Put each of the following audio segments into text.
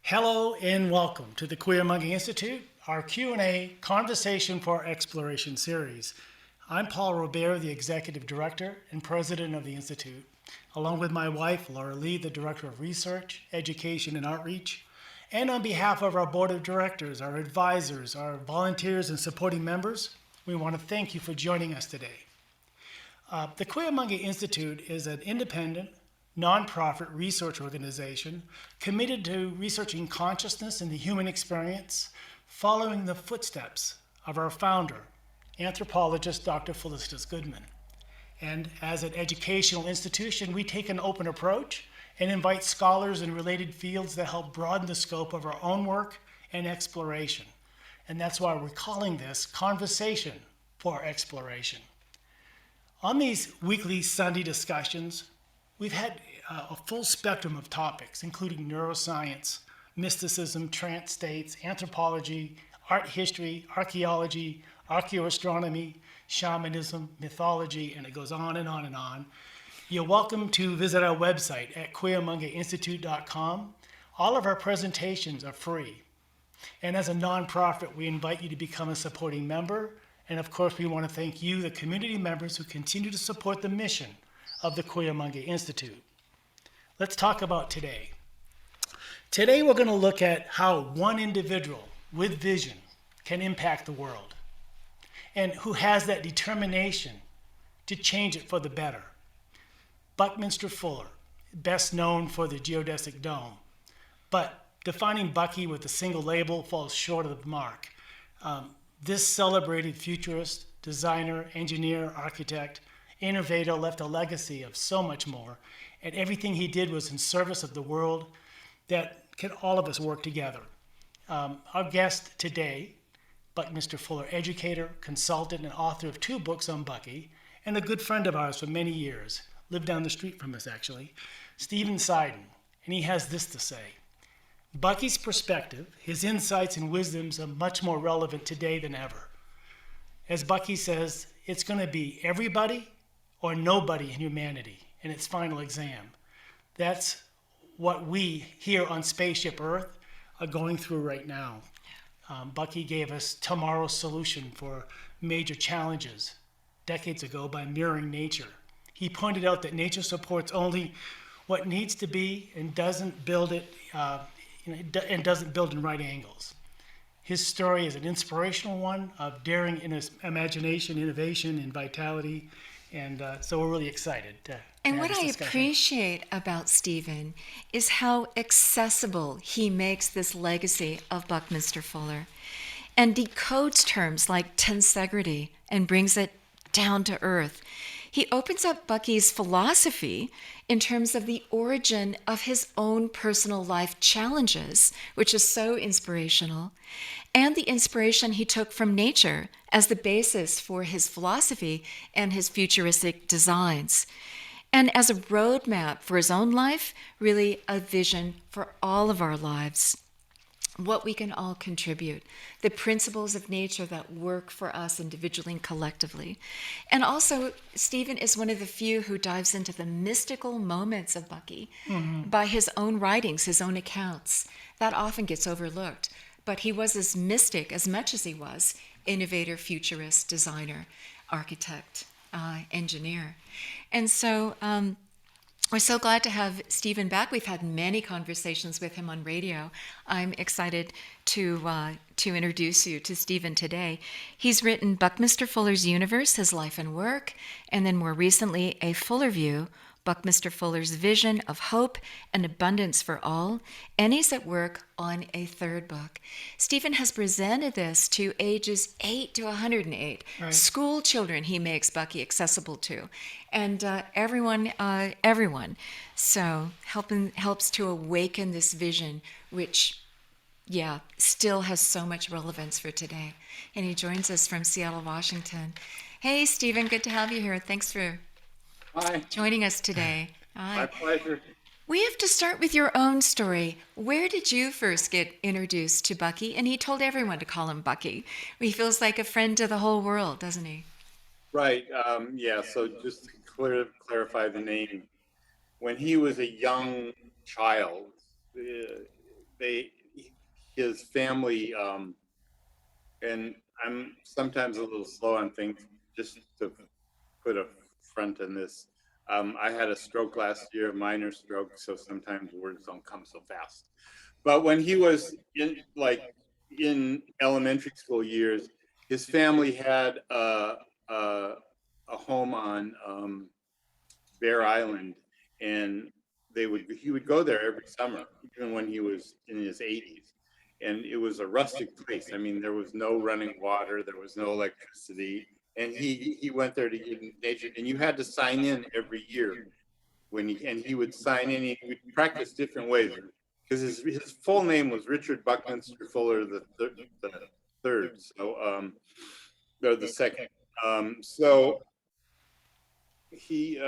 Hello and welcome to the Queer Monkey Institute, our Q&A Conversation for Exploration series. I'm Paul Robert, the Executive Director and President of the Institute, along with my wife, Laura Lee, the Director of Research, Education, and Outreach. And on behalf of our Board of Directors, our advisors, our volunteers, and supporting members, we want to thank you for joining us today. The Queer Monkey Institute is an independent, nonprofit research organization committed to researching consciousness and the human experience, following the footsteps of our founder, anthropologist Dr. Felicitas Goodman. And as an educational institution, we take an open approach and invite scholars in related fields that help broaden the scope of our own work and exploration. And that's why we're calling this Conversation for Exploration. On these weekly Sunday discussions, we've had a full spectrum of topics, including neuroscience, mysticism, trance states, anthropology, art history, archaeology, archaeoastronomy, shamanism, mythology, and it goes on and on and on. You're welcome to visit our website at queermonkeyinstitute.com. All of our presentations are free. And as a nonprofit, we invite you to become a supporting member. And of course, we want to thank you, the community members who continue to support the mission of the Queer Monkey Institute. Let's talk about today. Today we're going to look at how one individual with vision can impact the world and who has that determination to change it for the better. Buckminster Fuller, best known for the Geodesic Dome, but defining Bucky with a single label falls short of the mark. This celebrated futurist, designer, engineer, architect, innovator left a legacy of so much more, and everything he did was in service of the world that can all of us work together. Our guest today, Buckminster Fuller, educator, consultant, and author of 2 books on Bucky, and a good friend of ours for many years, lived down the street from us actually, Stephen Sieden, and he has this to say. Bucky's perspective, his insights and wisdoms are much more relevant today than ever. As Bucky says, it's going to be everybody or nobody in humanity in its final exam. That's what we here on Spaceship Earth are going through right now. Bucky gave us tomorrow's solution for major challenges decades ago by mirroring nature. He pointed out that nature supports only what needs to be and doesn't build it and doesn't build in right angles. His story is an inspirational one of daring in his imagination, innovation, and vitality. And so we're really excited to And have what this I discussion. appreciate about Stephen is how accessible he makes this legacy of Buckminster Fuller and decodes terms like tensegrity and brings it down to earth. He opens up Bucky's philosophy in terms of the origin of his own personal life challenges, which is so inspirational, and the inspiration he took from nature as the basis for his philosophy and his futuristic designs. And as a roadmap for his own life, really a vision for all of our lives. What we can all contribute, the principles of nature that work for us individually and collectively. And also, Stephen is one of the few who dives into the mystical moments of Bucky by his own writings, his own accounts. That often gets overlooked. But he was as mystic as much as he was innovator, futurist, designer, architect, engineer. And so we're so glad to have Stephen back. We've had many conversations with him on radio. I'm excited to introduce you to Stephen today. He's written Buckminster Fuller's Universe, His Life and Work, and then more recently, A Fuller View, Buckminster Fuller's Vision of Hope and Abundance for All, and he's at work on a 3rd book. Stephen has presented this to ages 8 to 108, right. School children he makes Bucky accessible to, and everyone. So helps to awaken this vision, which, still has so much relevance for today. And he joins us from Seattle, Washington. Hey, Stephen, good to have you here. Thanks for joining us today. My pleasure. We have to start with your own story. Where did you first get introduced to Bucky? And he told everyone to call him Bucky. He feels like a friend to the whole world, doesn't he? Right. So just to clarify the name, when he was a young child, they his family, and I'm sometimes a little slow on things, just to put a front in this. I had a stroke last year, a minor stroke, so sometimes words don't come so fast. But when he was in elementary school years, his family had a home on Bear Island, and he would go there every summer, even when he was in his 80s. And it was a rustic place. I mean, there was no running water, there was no electricity, and he went there to get in nature. And you had to sign in every year he would sign in. He would practice different ways because his full name was Richard Buckminster Fuller the third. So or the second. So he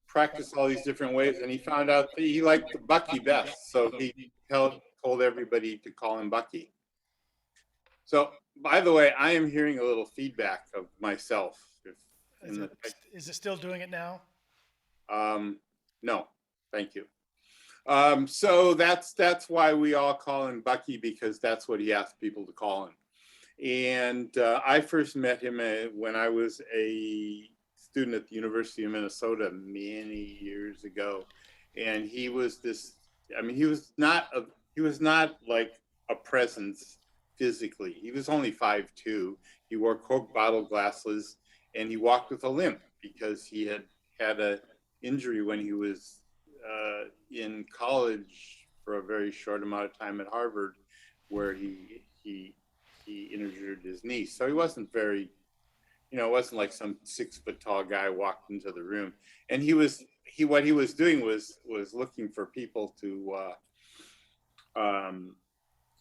practiced all these different ways, and he found out that he liked the Bucky best. So he told everybody to call him Bucky. So, by the way, I am hearing a little feedback of myself. Is it still doing it now? No, thank you. So that's why we all call him Bucky, because that's what he asked people to call him. And I first met him when I was a student at the University of Minnesota many years ago, and he was he was not like a presence physically. He was only 5'2". He wore Coke bottle glasses, and he walked with a limp because he had a injury when he was in college for a very short amount of time at Harvard, where he injured his knee. So he wasn't very, it wasn't like some 6 foot tall guy walked into the room. And what he was doing was looking for people to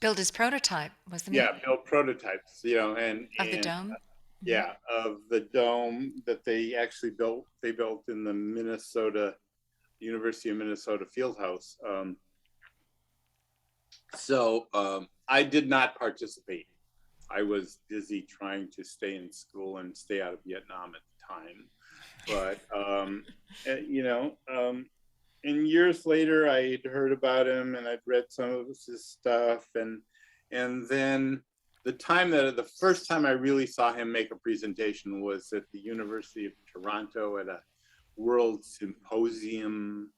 build his prototype, wasn't he? Yeah, build prototypes, and of the dome. Yeah, of the dome that they actually built. They built in the University of Minnesota field house. So I did not participate. I was busy trying to stay in school and stay out of Vietnam at the time. But and years later, I'd heard about him and I'd read some of his stuff, and then the first time I really saw him make a presentation was at the University of Toronto at a World Symposium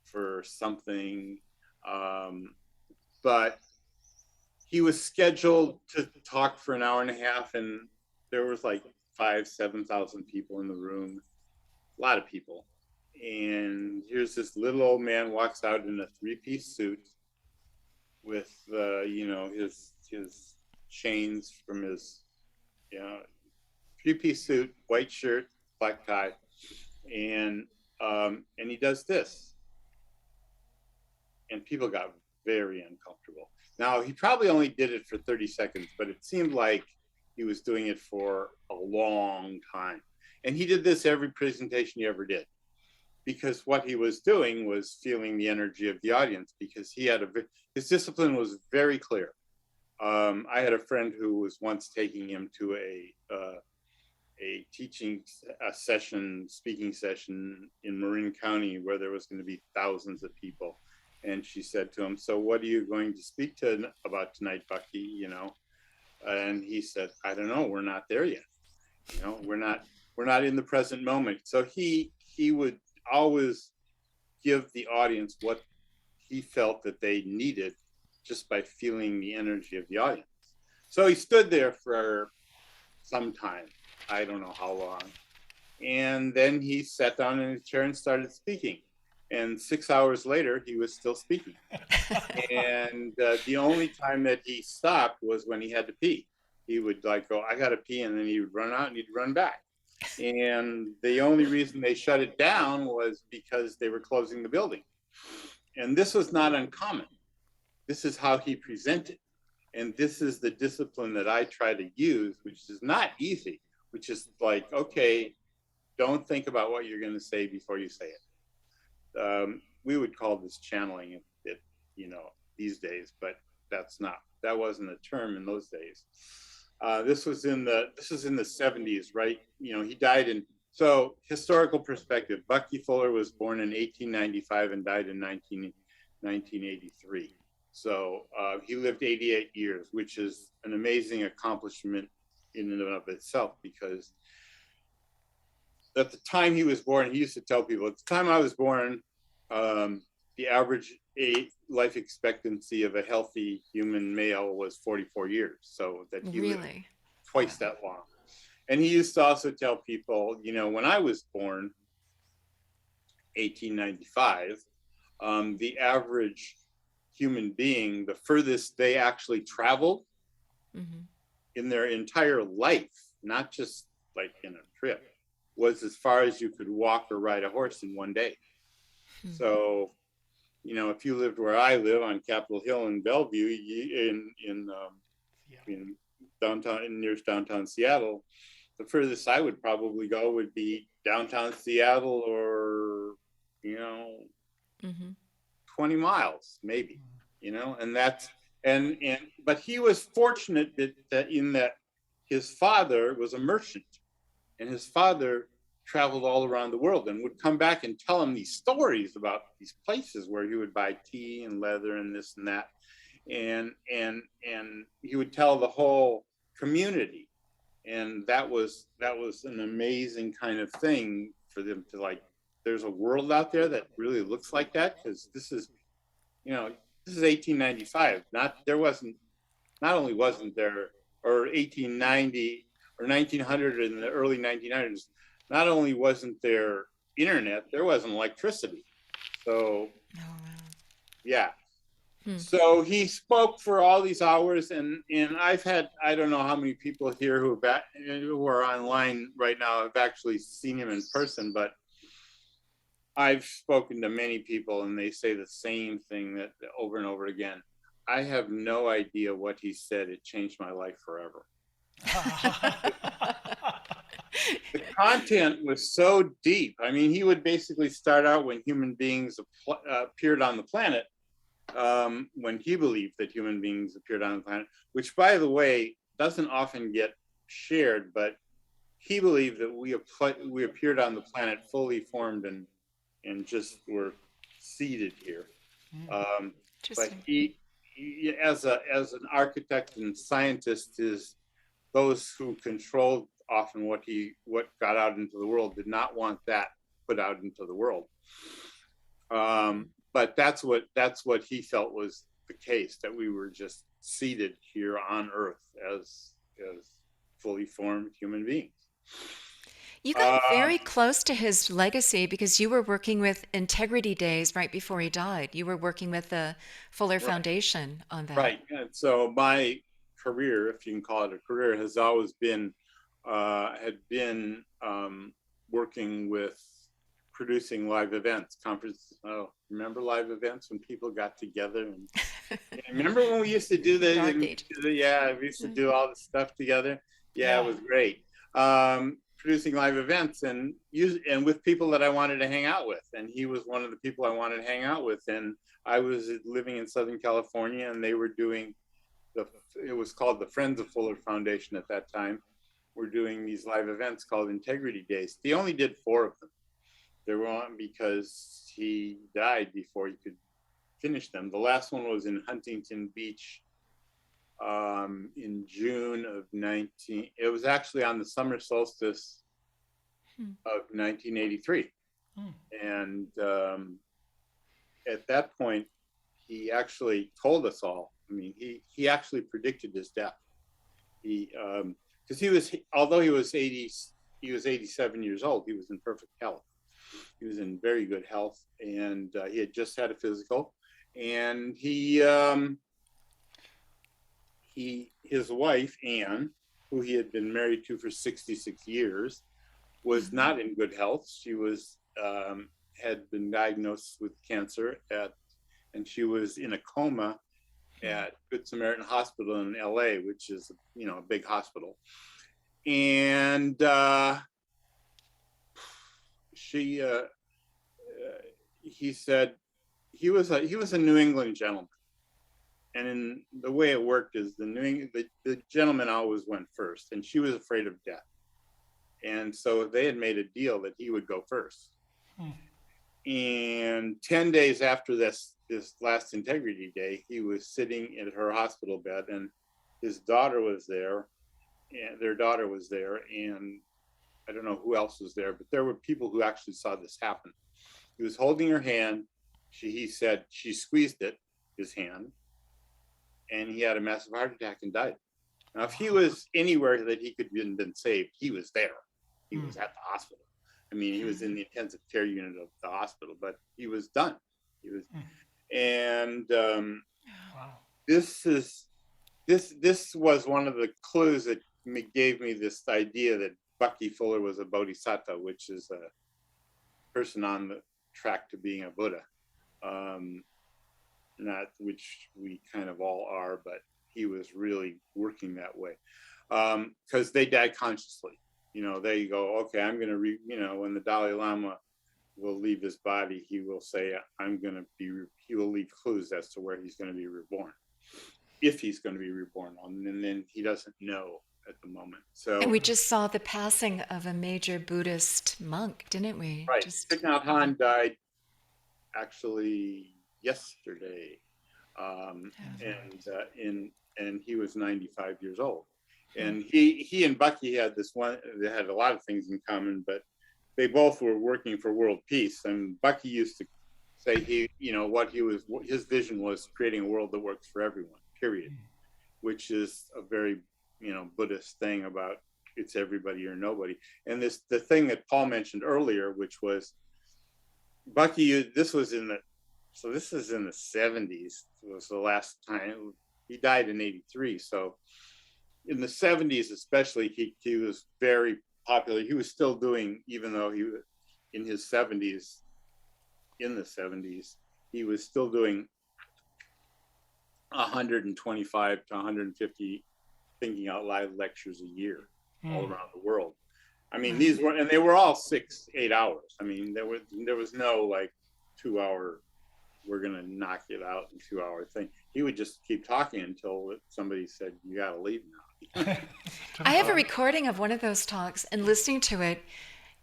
for something, but he was scheduled to talk for an hour and a half, and there was like 7,000 people in the room, a lot of people. And here's this little old man walks out in a 3-piece suit with his chains from his 3-piece suit, white shirt, black tie, and he does this, and people got very uncomfortable. Now, he probably only did it for 30 seconds, but it seemed like he was doing it for a long time. And he did this every presentation he ever did, because what he was doing was feeling the energy of the audience, because his discipline was very clear. I had a friend who was once taking him to a speaking session in Marin County, where there was going to be thousands of people. And she said to him, "So what are you going to speak about tonight, Bucky?" And he said, "I don't know. We're not there yet. We're not in the present moment." So he would always give the audience what he felt that they needed just by feeling the energy of the audience. So he stood there for some time. I don't know how long. And then he sat down in his chair and started speaking. And 6 hours later, he was still speaking. And the only time that he stopped was when he had to pee. He would go, "I got to pee," and then he would run out and he'd run back. And the only reason they shut it down was because they were closing the building. And this was not uncommon. This is how he presented. And this is the discipline that I try to use, which is not easy, which is like, okay, don't think about what you're going to say before you say it. We would call this channeling it, these days, but that wasn't a term in those days. This was in the 70s, right? He died so historical perspective, Bucky Fuller was born in 1895 and died in 1983. So he lived 88 years, which is an amazing accomplishment in and of itself, because at the time he was born, he used to tell people, at the time I was born, the average life expectancy of a healthy human male was 44 years. So that he lived Really? twice that long. And he used to also tell people, you know, when I was born, 1895, the average human being, the furthest they actually traveled in their entire life, not just like in a trip, was as far as you could walk or ride a horse in one day. So, you know, if you lived where I live on Capitol Hill in Bellevue, in downtown, near downtown Seattle, the furthest I would probably go would be downtown Seattle, or, you know, 20 miles maybe, you know. And that's, but he was fortunate that in that his father was a merchant, and his father traveled all around the world and would come back and tell him these stories about these places where he would buy tea and leather and this and that. And he would tell the whole community. And that was an amazing kind of thing for them to, like, there's a world out there that really looks like that, because this is, you know, this is 1895. Not only wasn't there, or 1890 or 1900 in the early 1900s, not only wasn't there internet, there wasn't electricity. So, yeah. So he spoke for all these hours, and I've had, I don't know how many people here who are online right now have actually seen him in person, but I've spoken to many people and they say the same thing that over and over again. I have no idea what he said. It changed my life forever. The content was so deep. I mean, he would basically start out when human beings appeared on the planet, when he believed that human beings appeared on the planet, which, by the way, doesn't often get shared, but he believed that we appeared on the planet fully formed and just were seated here. But he, as an architect and scientist, is those who controlled often what got out into the world did not want that put out into the world. But that's what he felt was the case, that we were just seated here on Earth as fully formed human beings. You got very close to his legacy because you were working with Integrity Days right before he died. You were working with the Fuller Foundation on that. Right. And so my career, if you can call it a career, has always been working with producing live events, conferences. Oh, remember live events when people got together? And remember when we used to do this? Yeah, we used to do all this stuff together. Yeah, it was great. Producing live events and with people that I wanted to hang out with. And he was one of the people I wanted to hang out with. And I was living in Southern California, and they were doing it was called the Friends of Fuller Foundation at that time. We're doing these live events called Integrity Days. They only did 4 of them. They were on because he died before he could finish them. The last one was in Huntington Beach in June of it was actually on the summer solstice of 1983. And at that point, he actually told us all. I mean, he actually predicted his death. Because although he was 87 years old, he was in perfect health. He was in very good health, and he had just had a physical. And his wife, Anne, who he had been married to for 66 years, was not in good health. She had been diagnosed with cancer and she was in a coma at Good Samaritan Hospital in LA, which is, a big hospital. And he said he was a New England gentleman. And in the way it worked is the gentleman always went first, and she was afraid of death. And so they had made a deal that he would go first. And 10 days after this this last Tensegrity day, he was sitting in her hospital bed, and his daughter was there, and their daughter was there, and I don't know who else was there, but there were people who actually saw this happen. He was holding her hand. He said she squeezed his hand, and he had a massive heart attack and died. Now, if he was anywhere that he could have been saved, he was there. He was at the hospital. I mean, he was in the intensive care unit of the hospital, but he was done. He was, and Wow. this was one of the clues that gave me this idea that Bucky Fuller was a bodhisattva, which is a person on the track to being a Buddha. Not which we kind of all are, but he was really working that way, because they die consciously. You know, they go, okay, I'm going to, when the Dalai Lama will leave his body, he will say, he will leave clues as to where he's going to be reborn, if he's going to be reborn, and then he doesn't know at the moment. So, And we just saw the passing of a major Buddhist monk, didn't we? right, Just... Thich Nhat Hanh died actually yesterday, and he was 95 years old. And he and Bucky had they had a lot of things in common, but they both were working for world peace. And Bucky used to say his vision was creating a world that works for everyone, period, which is a very, Buddhist thing about it's everybody or nobody. And the thing that Paul mentioned earlier, which was Bucky, this is in the 70s, was the last time. He died in 83. So in the 70s, especially, he was very popular. He was still doing, even though he was in his 70s, he was still doing 125 to 150 thinking out loud lectures a year all around the world. I mean, they were all 6-8 hours. I mean, there was no like 2 hour, we're going to knock it out in 2 hour thing. He would just keep talking until somebody said, you got to leave now. I have a recording of one of those talks, and listening to it,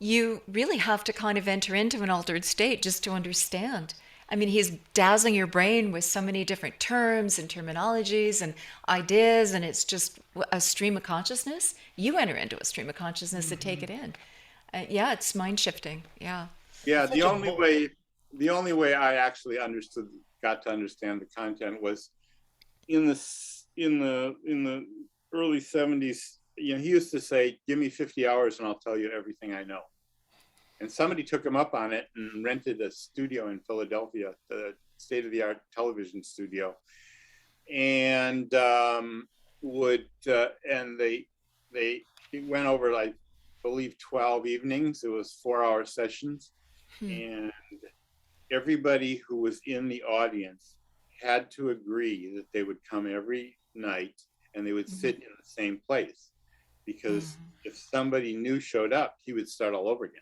you really have to kind of enter into an altered state just to understand. I mean, he's dazzling your brain with so many different terms and terminologies and ideas, and it's just a stream of consciousness. You enter into a stream of consciousness to take it in. It's mind shifting. Yeah. Yeah. The only way I actually got to understand the content was in the early 70s. He used to say, "Give me 50 hours and I'll tell you everything I know." And somebody took him up on it and rented a studio in Philadelphia, the state-of-the-art television studio, and they went over, I believe, 12 evenings. It was 4-hour sessions, and everybody who was in the audience had to agree that they would come every night and they would sit in the same place, because if somebody new showed up, he would start all over again.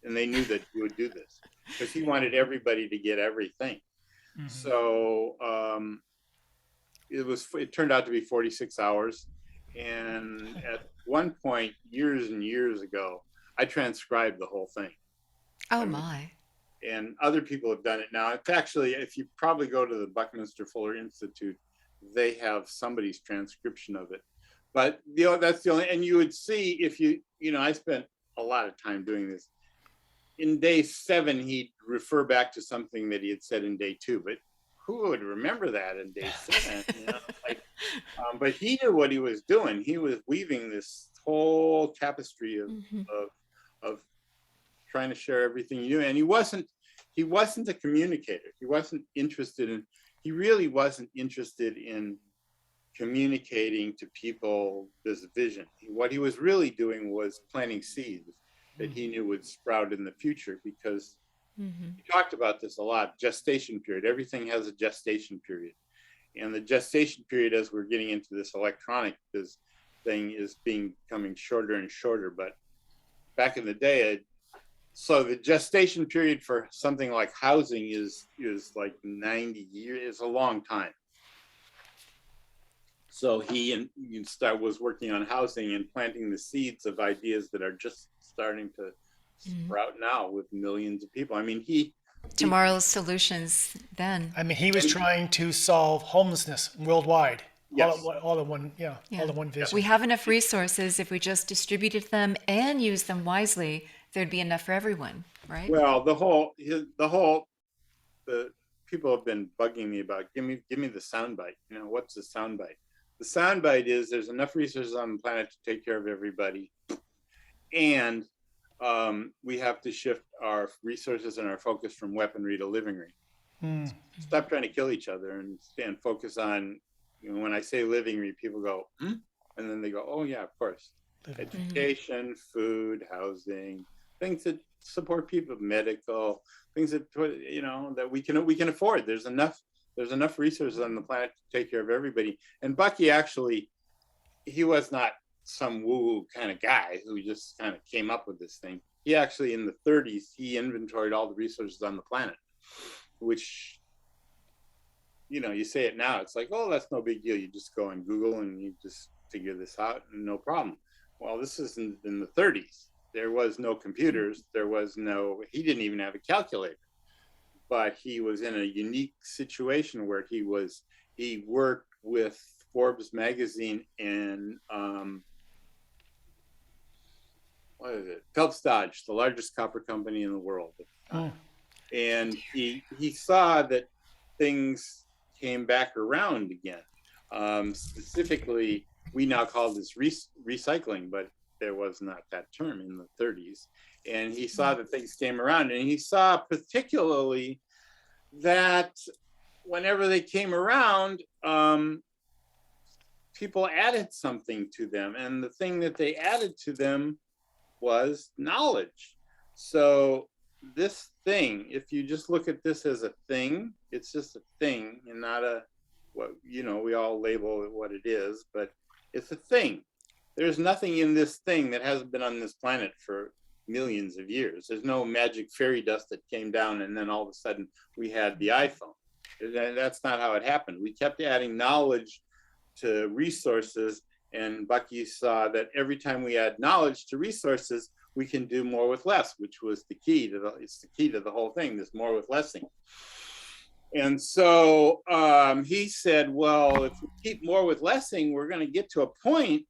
And they knew that he would do this because he wanted everybody to get everything. So it turned out to be 46 hours. And at one point, years and years ago, I transcribed the whole thing. My. And other people have done it now. It's actually, if you probably go to the Buckminster Fuller Institute, they have somebody's transcription of it. But that's the only, and you would see if I spent a lot of time doing this. In day 7, he'd refer back to something that he had said in day 2, but who would remember that in day 7? But he knew what he was doing. He was weaving this whole tapestry of trying to share everything he knew. And he wasn't a communicator. He really wasn't interested in communicating to people this vision. What he was really doing was planting seeds that he knew would sprout in the future, because he talked about this a lot. Gestation period. Everything has a gestation period. And the gestation period, as we're getting into this electronic thing, is becoming shorter and shorter. But back in the day, so the gestation period for something like housing is like 90 years. It's a long time. So he was working on housing and planting the seeds of ideas that are just starting to sprout now with millions of people. I mean, tomorrow's solutions then. I mean, he was trying to solve homelessness worldwide. Yes. All in one, all Yeah. in one vision. We have enough resources. If we just distributed them and used them wisely, there'd be enough for everyone, right? Well, the people have been bugging me about give me the soundbite. You know, what's the soundbite? The soundbite is there's enough resources on the planet to take care of everybody, and we have to shift our resources and our focus from weaponry to livingry. Stop trying to kill each other and focus on, you know, when I say livingry, people go, hmm? And then they go, oh yeah, of course. Education, food, housing, things that support people, medical, things that, you know, that we can afford. There's enough resources on the planet to take care of everybody. And Bucky actually, he was not some woo-woo kind of guy who just kind of came up with this thing. He actually, in the 30s, he inventoried all the resources on the planet, which, you know, you say it now, it's like, oh, that's no big deal. You just go on Google and you just figure this out and no problem. Well, this is in the 30s. There was no computers. He didn't even have a calculator. But he was in a unique situation where he worked with Forbes magazine and what is it? Phelps Dodge, the largest copper company in the world. And he saw that things came back around again. Specifically, we now call this recycling, but there was not that term in the 30s. And he saw that things came around, and he saw particularly that whenever they came around, people added something to them. And the thing that they added to them was knowledge. So this thing, if you just look at this as a thing, it's just a thing and not what, you know, we all label it what it is, but it's a thing. There's nothing in this thing that hasn't been on this planet for millions of years. There's no magic fairy dust that came down and then all of a sudden we had the iPhone. That's not how it happened. We kept adding knowledge to resources, and Bucky saw that every time we add knowledge to resources, we can do more with less, which was the key to the whole thing, this more with lessing. And so he said, well, if we keep more with lessing, we're going to get to a point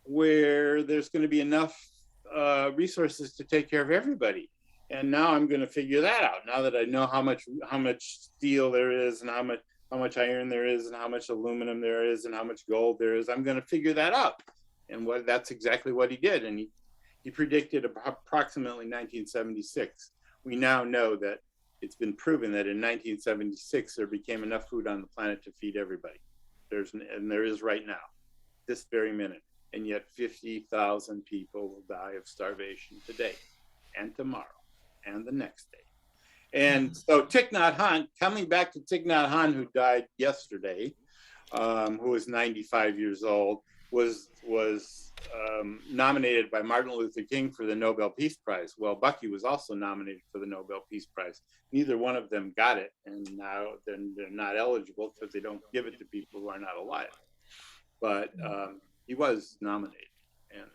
where there's going to be enough resources to take care of everybody. And now I'm going to figure that out. Now that I know how much steel there is and how much iron there is and how much aluminum there is and how much gold there is, I'm going to figure that out. And that's exactly what he did. And he predicted approximately 1976. We now know that it's been proven that in 1976 there became enough food on the planet to feed everybody. There is right now, this very minute. And yet 50,000 people will die of starvation today and tomorrow and the next day. And so Thich Nhat Hanh, coming back to Thich Nhat Hanh, who died yesterday, who was 95 years old, was nominated by Martin Luther King for the Nobel Peace Prize. Well, Bucky was also nominated for the Nobel Peace Prize. Neither one of them got it, and now they're not eligible because they don't give it to people who are not alive. But he was nominated, and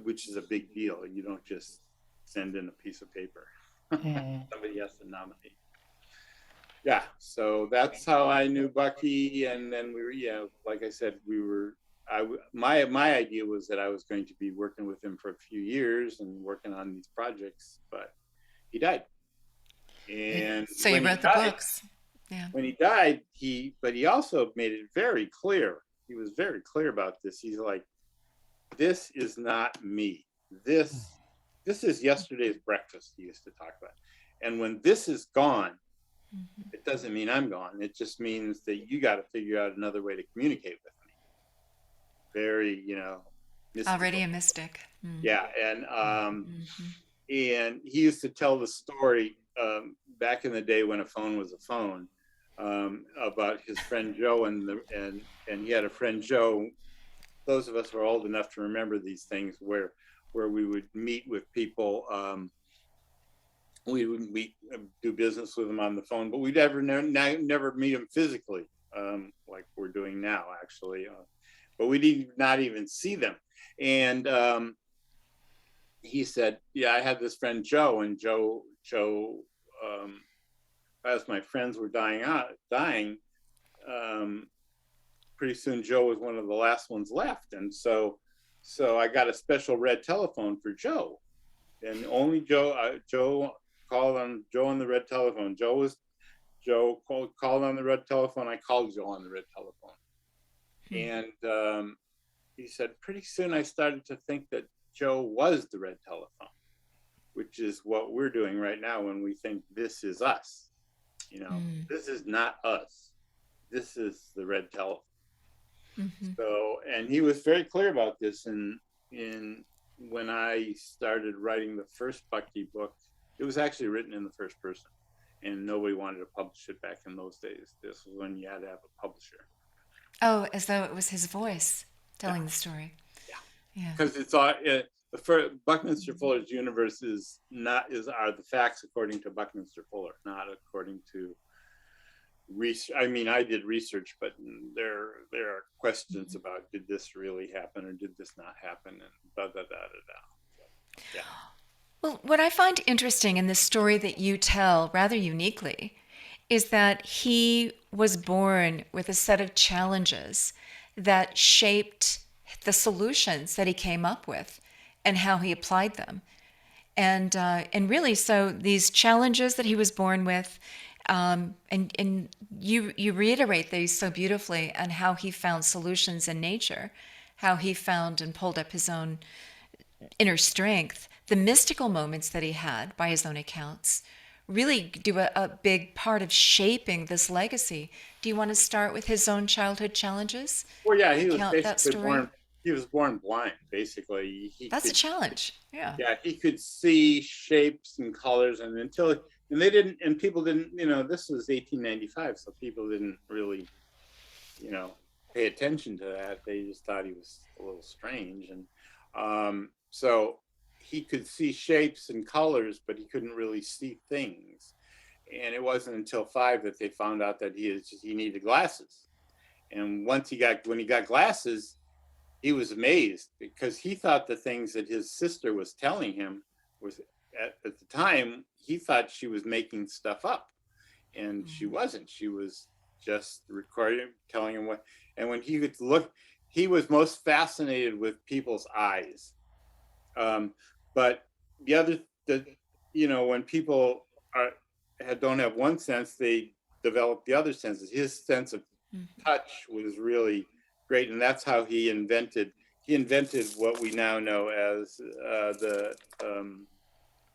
which is a big deal. You don't just send in a piece of paper. Somebody has to nominate. Yeah, so that's how I knew Bucky, and then we were, like I said, my idea was that I was going to be working with him for a few years and working on these projects, but he died. And so you wrote the books. Yeah. When he died, he also made it very clear. He was very clear about this. He's like, this is not me. This is yesterday's breakfast, he used to talk about. And when this is gone, it doesn't mean I'm gone. It just means that you got to figure out another way to communicate with me. Very, mystical. Already a mystic. Yeah, and he used to tell the story back in the day when a phone was a phone, about his friend Joe, and he had a friend Joe. Those of us who are old enough to remember these things, where we would meet with people. We would do business with them on the phone, but we'd never meet them physically, like we're doing now, actually. But we did not even see them. And he said, yeah, I had this friend Joe, and Joe, as my friends were dying, pretty soon Joe was one of the last ones left, and so I got a special red telephone for Joe, and only Joe called on Joe on the red telephone. Joe called on the red telephone. I called Joe on the red telephone, and he said pretty soon I started to think that Joe was the red telephone, which is what we're doing right now when we think this is us. This is not us. This is the red telephone. So, and he was very clear about this in when I started writing the first Bucky book. It was actually written in the first person, and nobody wanted to publish it back in those days. This was when you had to have a publisher. Oh, as though it was his voice telling the story. Yeah. Because it's all the first Buckminster Fuller's universe are the facts according to Buckminster Fuller, not according to research. I mean, I did research, but there are questions about did this really happen or did this not happen, and da da da da da. Yeah. Well, what I find interesting in this story that you tell rather uniquely is that he was born with a set of challenges that shaped the solutions that he came up with and how he applied them. And really, so these challenges that he was born with, and you reiterate these so beautifully, and how he found solutions in nature, how he found and pulled up his own inner strength. The mystical moments that he had, by his own accounts, really do a big part of shaping this legacy. Do you want to start with his own childhood challenges? Well, yeah, he was that basically story? born blind, basically. That's a challenge. Yeah. Yeah, he could see shapes and colors, and people didn't, this was 1895, so people didn't really, pay attention to that. They just thought he was a little strange, and so he could see shapes and colors, but he couldn't really see things. And it wasn't until 5 that they found out that he needed glasses. And when he got glasses, he was amazed, because he thought the things that his sister was telling him was at the time, he thought she was making stuff up, and she wasn't. She was just recording, telling him what. And when he could look, he was most fascinated with people's eyes. But when people don't have one sense, they develop the other senses. His sense of touch was really great, and that's how he invented what we now know as the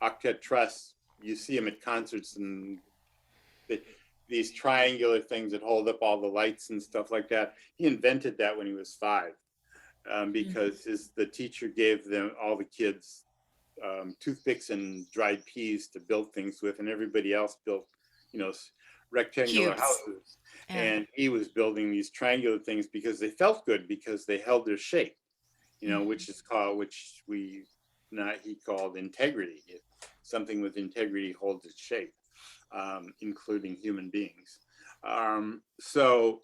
octet truss. You see him at concerts, and these triangular things that hold up all the lights and stuff like that. He invented that when he was 5, because the teacher gave all the kids toothpicks and dried peas to build things with, and everybody else built rectangular houses. And he was building these triangular things because they felt good, because they held their shape, he called integrity. Something with integrity holds its shape, including human beings. So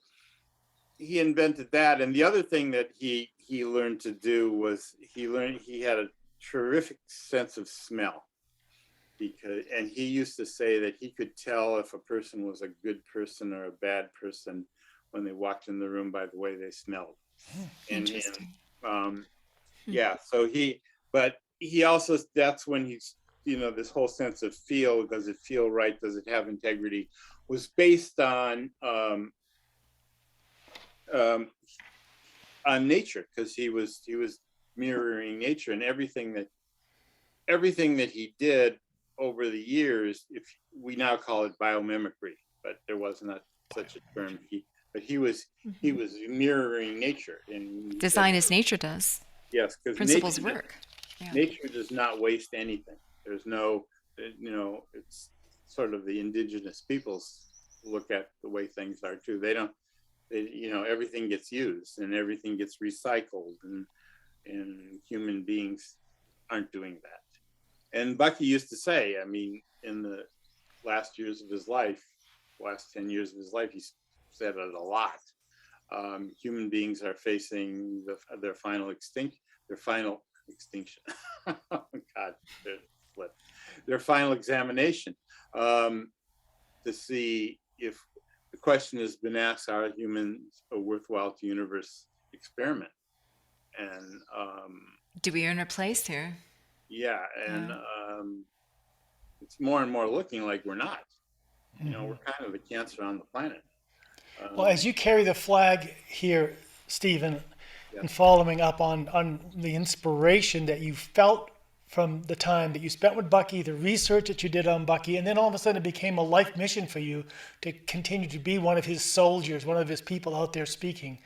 he invented that. And the other thing that he learned to do was he had a terrific sense of smell, and he used to say that he could tell if a person was a good person or a bad person when they walked in the room by the way they smelled. Interesting. So he also, that's when he's, this whole sense of feel, does it feel right, does it have integrity, was based on nature, because he was mirroring nature, and everything that he did over the years, if we now call it biomimicry, but there was not such a term. He was mirroring nature, and design as nature does. Yes, because principles work. Yeah. Nature does not waste anything. There's no, it's sort of the indigenous peoples look at the way things are too. They don't, everything gets used and everything gets recycled, and human beings aren't doing that. And Bucky used to say, I mean, in the last 10 years of his life, he said it a lot. Human beings are facing their final extinction. Oh, God, their final examination to see if the question has been asked: are humans a worthwhile to universe experiment? And do we earn a place here? yeah, and it's more and more looking like we're not. You know, we're kind of a cancer on the planet. Well, as you carry the flag here, Stephen, Yeah. and following up on the inspiration that you felt from the time that you spent with Bucky, the research that you did on Bucky, and then all of a sudden it became a life mission for you to continue to be one of his soldiers, one of his people out there speaking.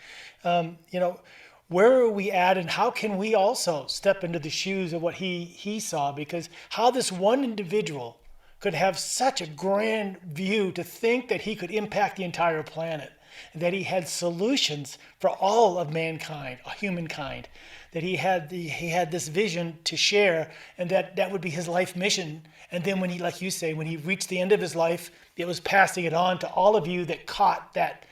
You know, where are we at, and how can we also step into the shoes of what he saw? Because how this one individual could have such a grand view to think that he could impact the entire planet, that he had solutions for all of mankind, humankind, that he had this vision to share, and that would be his life mission. And then when he, like you say, when he reached the end of his life, it was passing it on to all of you that caught that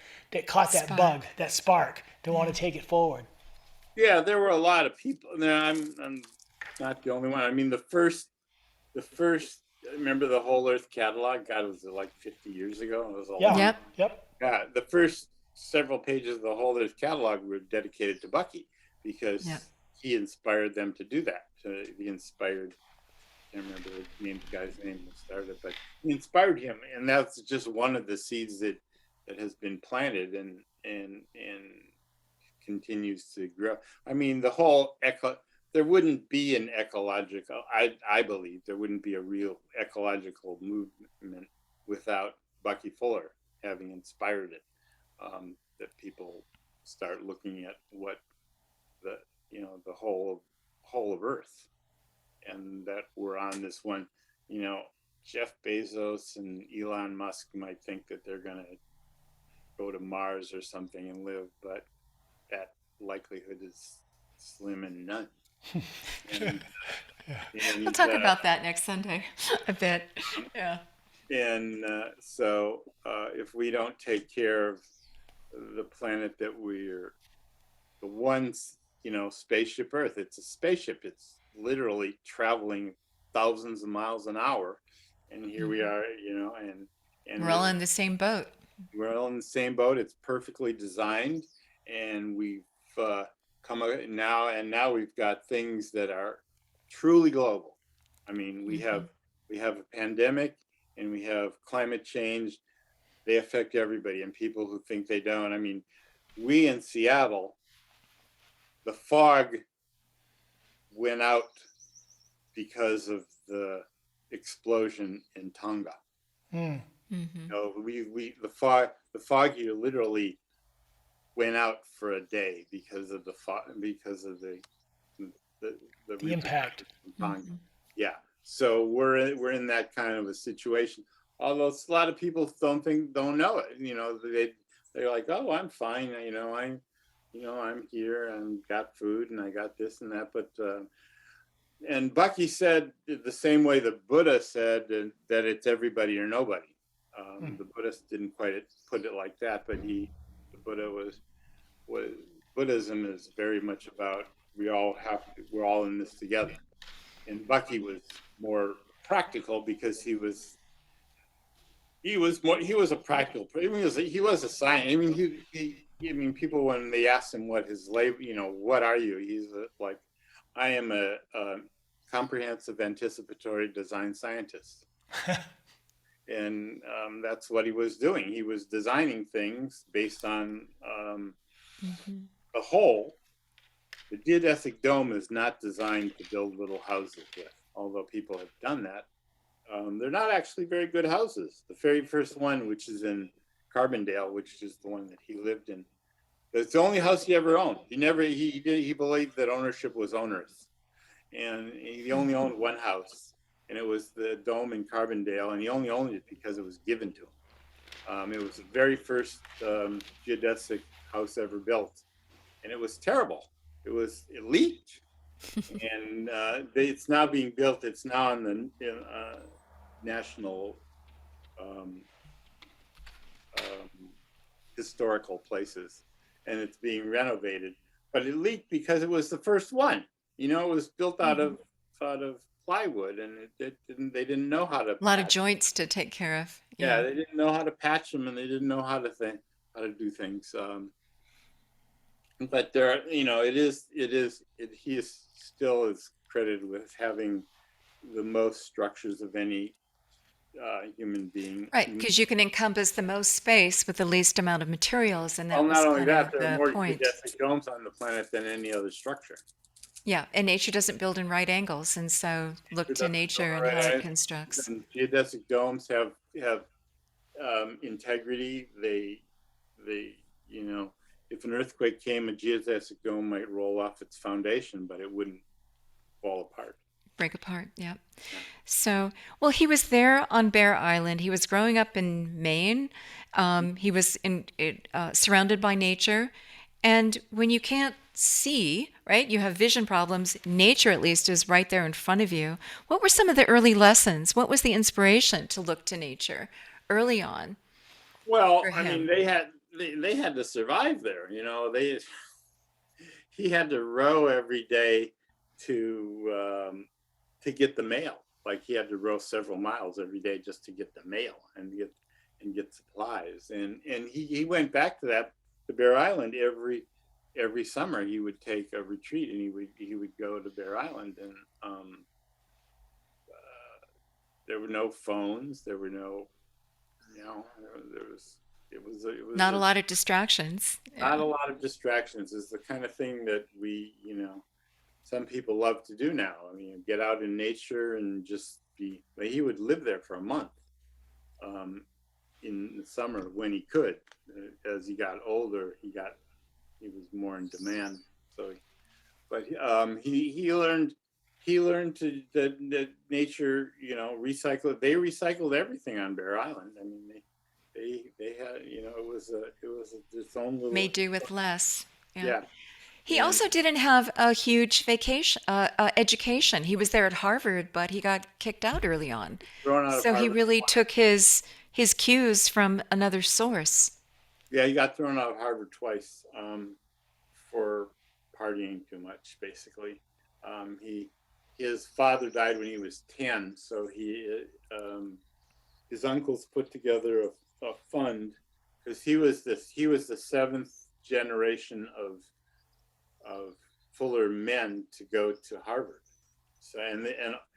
bug, that spark, to want to take it forward. Yeah, there were a lot of people. Now, I'm not the only one. I mean, the first. Remember the Whole Earth catalog? God, was it like 50 years ago? It was a long. Yep. Yeah, the first several pages of the Whole Earth catalog were dedicated to Bucky because he inspired them to do that. He inspired. I can't remember the name of the guy's name that started, but he inspired him, and that's just one of the seeds that has been planted and continues to grow. I mean, the whole there wouldn't be an ecological, I believe, there wouldn't be a real ecological movement without Bucky Fuller having inspired it. That people start looking at what the whole of Earth, and that we're on this one. You know, Jeff Bezos and Elon Musk might think that they're going to go to Mars or something and live, but that likelihood is slim and none. And We'll talk about that next Sunday, I bet. Yeah. And so if we don't take care of the planet that we're the ones, Spaceship Earth, it's a spaceship. It's literally traveling thousands of miles an hour. And here we are, and we're all in the same boat. We're all in the same boat. It's perfectly designed. And we've come out now, and now we've got things that are truly global. I mean, we have a pandemic and we have climate change. They affect everybody, and people who think they don't. I mean, we in Seattle, the fog went out because of the explosion in Tonga. The fog here literally went out for a day because of the the impact. Yeah, so we're in that kind of a situation. Although a lot of people don't know it. They're like, oh, I'm fine. I'm here and got food and I got this and that. But and Bucky said the same way the Buddha said that it's everybody or nobody. The Buddhist didn't quite put it like that, but the Buddha was Buddhism is very much about we're all in this together. And Bucky was more practical because he was a practical. He was a scientist. I mean, people when they asked him what his label, what are you? He's like, I am a comprehensive anticipatory design scientist. And that's what he was doing. He was designing things based on the whole. The Geodesic Dome is not designed to build little houses with, although people have done that. They're not actually very good houses. The very first one, which is in Carbondale, which is the one that he lived in, it's the only house he ever owned. He believed that ownership was onerous, and he only owned one house, and it was the Dome in Carbondale, and he only owned it because it was given to him. It was the very first geodesic house ever built, and it was terrible. It leaked, and it's now being built. It's now in the national historical places, and it's being renovated. But it leaked because it was the first one. It was built out of plywood, and they didn't know how to A lot of patch. joints to take care of. Yeah, they didn't know how to patch them, and they didn't know how to do things. But there, he is still is credited with having the most structures of any human being. Right, because you can encompass the most space with the least amount of materials, and Well, that was not only kind of that, there are the more point. geodesic domes on the planet than any other structure. Yeah, and nature doesn't build in right angles, and so look to nature and how it constructs. And geodesic domes have integrity. You know, if an earthquake came, a geodesic dome might roll off its foundation, but it wouldn't fall apart. Break apart, yeah. So, well, he was there on Bear Island. He was growing up in Maine. He was surrounded by nature. And when you can't see, right, you have vision problems, nature at least is right there in front of you. What were some of the early lessons? What was the inspiration to look to nature early on? Well, For I mean, him? they had to survive there. He had to row every day to get the mail. Like he had to row several miles every day just to get the mail and get supplies. And he went back to Bear Island every summer. He would take a retreat, and he would go to Bear Island, and there were no phones. There were no, it was Not a lot of distractions. not Yeah. a lot of distractions. Is the kind of thing that some people love to do now. I mean, get out in nature and just be. He would live there for a month in the summer when he could. As he got older, he was more in demand. So, but he learned that nature, recycle. They recycled everything on Bear Island. I mean, they had, it was its own little. Made do with less. Yeah. He And also didn't have a huge education. He was there at Harvard, but he got kicked out early on. thrown out of So he Harvard. really took his cues from another source. Yeah, he got thrown out of Harvard twice for partying too much. Basically, his father died when he was 10, so his uncles put together a fund, because he was the seventh generation of Fuller men to go to Harvard. So and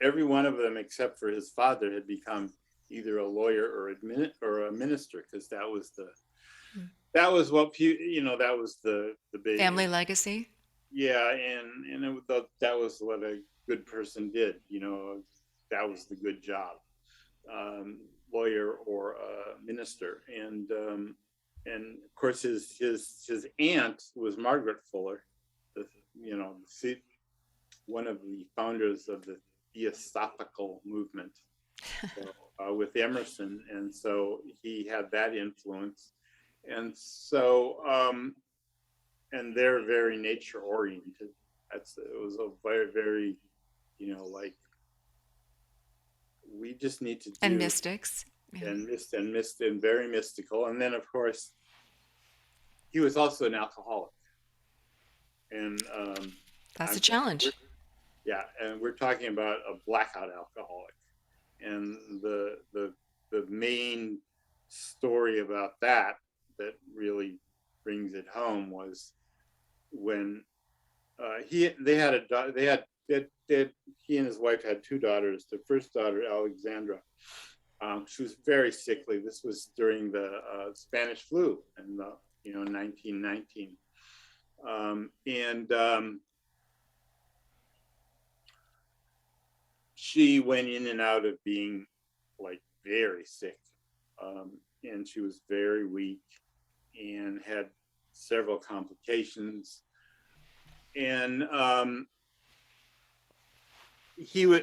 every one of them except for his father had become either a lawyer or a minister, because that was what that was the big Family legacy. Yeah, and that was what a good person did. That was the good job, lawyer or minister. And of course his aunt was Margaret Fuller, one of the founders of the Theosophical movement, with Emerson, and so he had that influence. And so and they're very nature oriented. It was a very, very, like, we just need to do. And mystics. Yeah. And very mystical. And then of course he was also an alcoholic. And That's a challenge. And we're talking about a blackout alcoholic. And the main story about that really brings it home was when he and his wife had two daughters. The first daughter, Alexandra, she was very sickly. This was during the Spanish flu in 1919. She went in and out of being like very sick, and she was very weak and had several complications. And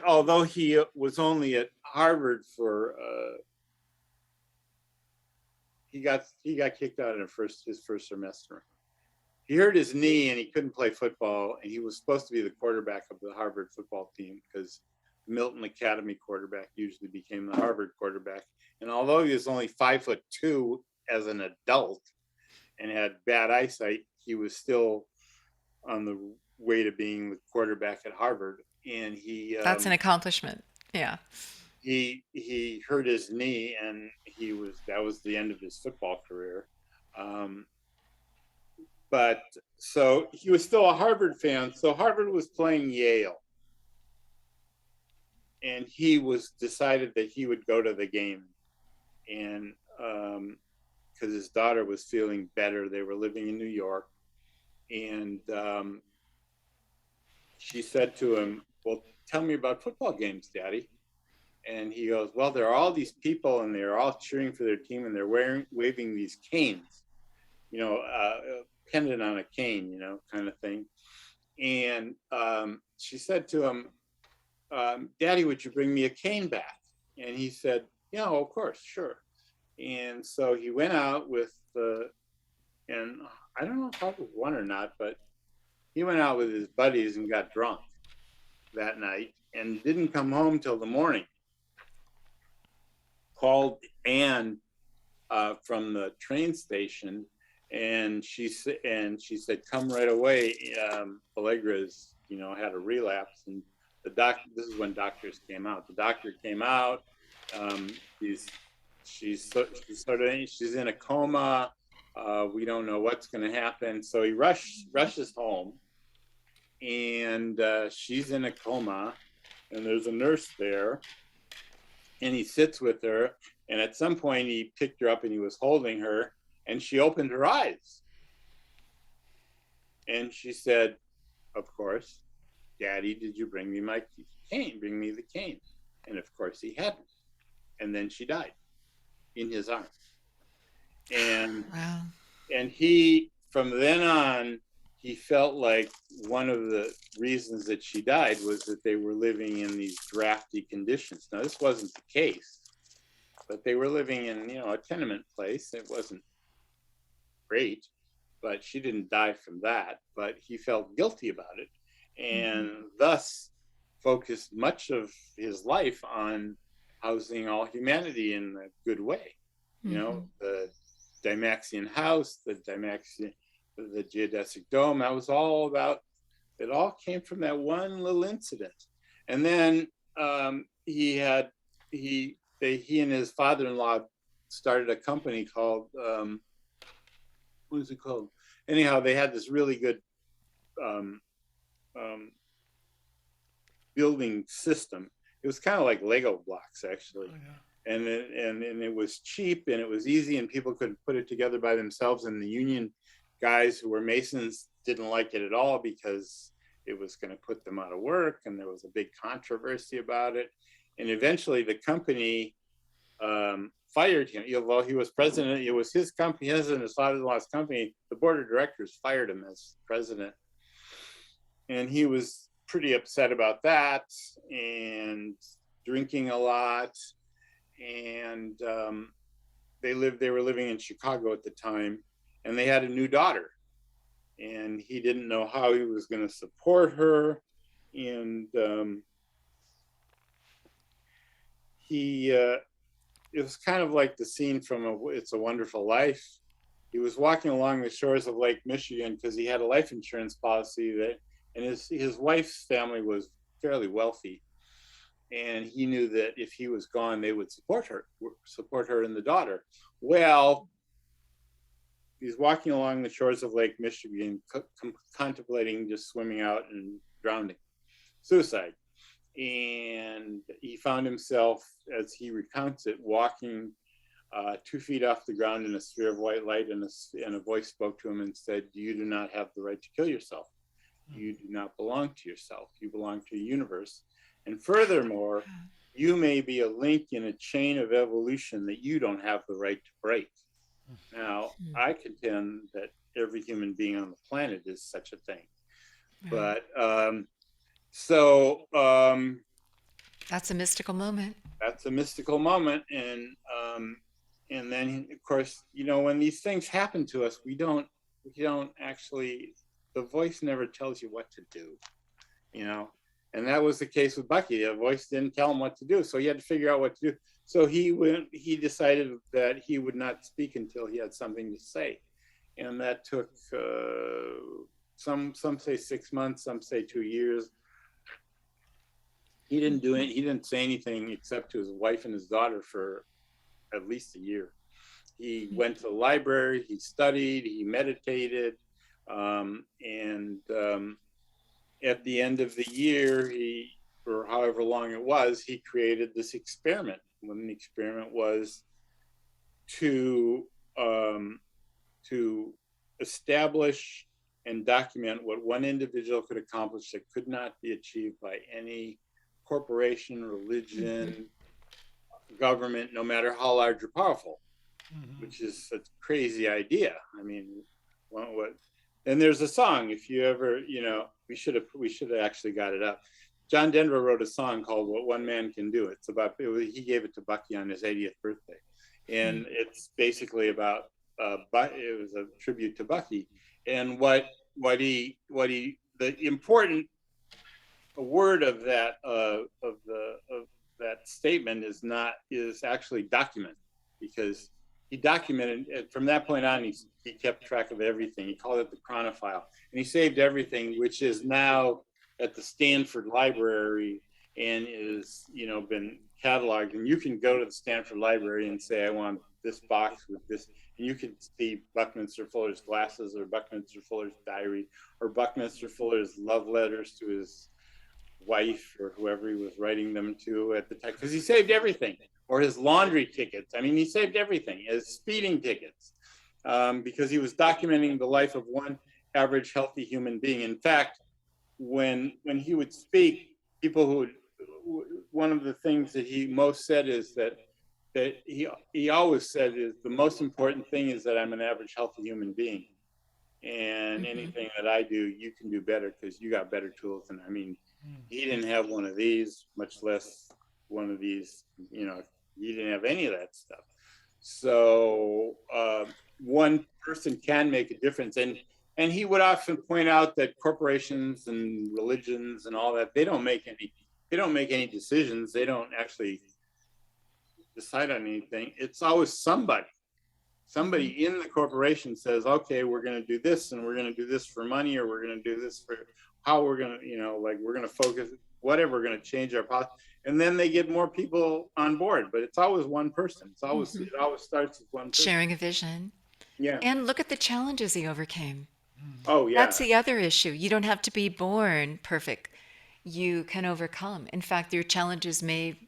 although he was only at Harvard for he got kicked out in his first semester. He hurt his knee and he couldn't play football, and he was supposed to be the quarterback of the Harvard football team, because Milton Academy quarterback usually became the Harvard quarterback. And although he was only 5'2" as an adult and had bad eyesight, he was still on the way to being the quarterback at Harvard. and he That's an accomplishment. Yeah. he hurt his knee, and that was the end of his football career. But so he was still a Harvard fan. So Harvard was playing Yale, and he was decided that he would go to the game, and because his daughter was feeling better, they were living in New York, and she said to him, "Well, tell me about football games, Daddy." And he goes, "Well, there are all these people, and they're all cheering for their team, and they're waving these canes, pendant on a cane, kind of thing." And she said to him, "Daddy, would you bring me a cane back?" And he said, "Yeah, of course, sure." And so he went out and I don't know if I was one or not, but he went out with his buddies and got drunk that night and didn't come home till the morning. Called Anne from the train station, and she said, "Come right away. Allegra's, had a relapse." And this is when doctors came out. The doctor came out. She's in a coma. We don't know what's going to happen. So he rushes home, and she's in a coma, and there's a nurse there, and he sits with her. And at some point he picked her up and he was holding her, and she opened her eyes. And she said, "Of course, Daddy, did you bring me my cane? Bring me the cane." And of course he hadn't. And then she died in his arms. And Wow. and he, from then on, he felt like one of the reasons that she died was that they were living in these drafty conditions. Now, this wasn't the case, but they were living in, a tenement place. It wasn't great, but she didn't die from that. But he felt guilty about it, and thus focused much of his life on housing all humanity in a good way. The Dymaxion house, the Geodesic Dome, that was all about, it all came from that one little incident. And then he and his father-in-law started a company called, what was it called? Anyhow, they had this really good building system. It was kind of like Lego blocks, actually. Oh, yeah. And it was cheap, and it was easy, and people could put it together by themselves. And the union guys who were masons didn't like it at all because it was going to put them out of work, and there was a big controversy about it. And eventually the company fired him. While he was president, it was his company, his and his father-in-law's company. The board of directors fired him as president. And he was pretty upset about that, and drinking a lot. And they were living in Chicago at the time, and they had a new daughter, and he didn't know how he was going to support her. And it was kind of like the scene from It's a Wonderful Life. He was walking along the shores of Lake Michigan because he had a life insurance policy and his wife's family was fairly wealthy. And he knew that if he was gone, they would support her and the daughter. Well, he's walking along the shores of Lake Michigan, contemplating just swimming out and drowning, suicide. And he found himself, as he recounts it, walking 2 feet off the ground in a sphere of white light, and a voice spoke to him and said, "You do not have the right to kill yourself. You do not belong to yourself. You belong to a universe. And furthermore, you may be a link in a chain of evolution that you don't have the right to break." Now, I contend that every human being on the planet is such a thing. But that's a mystical moment. That's a mystical moment. And then, of course, when these things happen to us, we don't actually, the voice never tells you what to do, And that was the case with Bucky. The voice didn't tell him what to do, so he had to figure out what to do. So he decided that he would not speak until he had something to say. And that took, some say 6 months, some say 2 years. He didn't do it. He didn't say anything except to his wife and his daughter for at least a year. He went to the library, he studied, he meditated, and at the end of the year, or however long it was, he created this experiment. When the experiment was to establish and document what one individual could accomplish that could not be achieved by any corporation, religion, government, no matter how large or powerful, which is a crazy idea. I mean, what? And there's a song. If you ever, we should have actually got it up. John Denver wrote a song called "What One Man Can Do." It's about he gave it to Bucky on his 80th birthday, and it's basically about it was a tribute to Bucky, and what he the important word of that that statement is actually document, because he documented from that point on. He kept track of everything. He called it the Chrono File, and he saved everything, which is now at the Stanford Library and is been cataloged. And you can go to the Stanford Library and say, I want this box with this, and you can see Buckminster Fuller's glasses, or Buckminster Fuller's diary, or Buckminster Fuller's love letters to his wife or whoever he was writing them to at the time, because he saved everything. Or his laundry tickets. I mean, he saved everything. His speeding tickets, because he was documenting the life of one average healthy human being. In fact, when he would speak, one of the things that he most said is that he always said is the most important thing is that I'm an average healthy human being, and anything that I do, you can do better because you got better tools. And I mean, he didn't have one of these, much less one of these. He didn't have any of that stuff. So one person can make a difference. And he would often point out that corporations and religions and all that, they don't make any decisions. They don't actually decide on anything. It's always somebody in the corporation says, okay, we're going to do this, and we're going to do this for money, or we're going to do this for how we're going to, we're going to focus, whatever, we're going to change our path. And then they get more people on board, but it's always one person. It always starts with one person. Sharing a vision. Yeah. And look at the challenges he overcame. Oh, yeah. That's the other issue. You don't have to be born perfect. You can overcome. In fact, your challenges may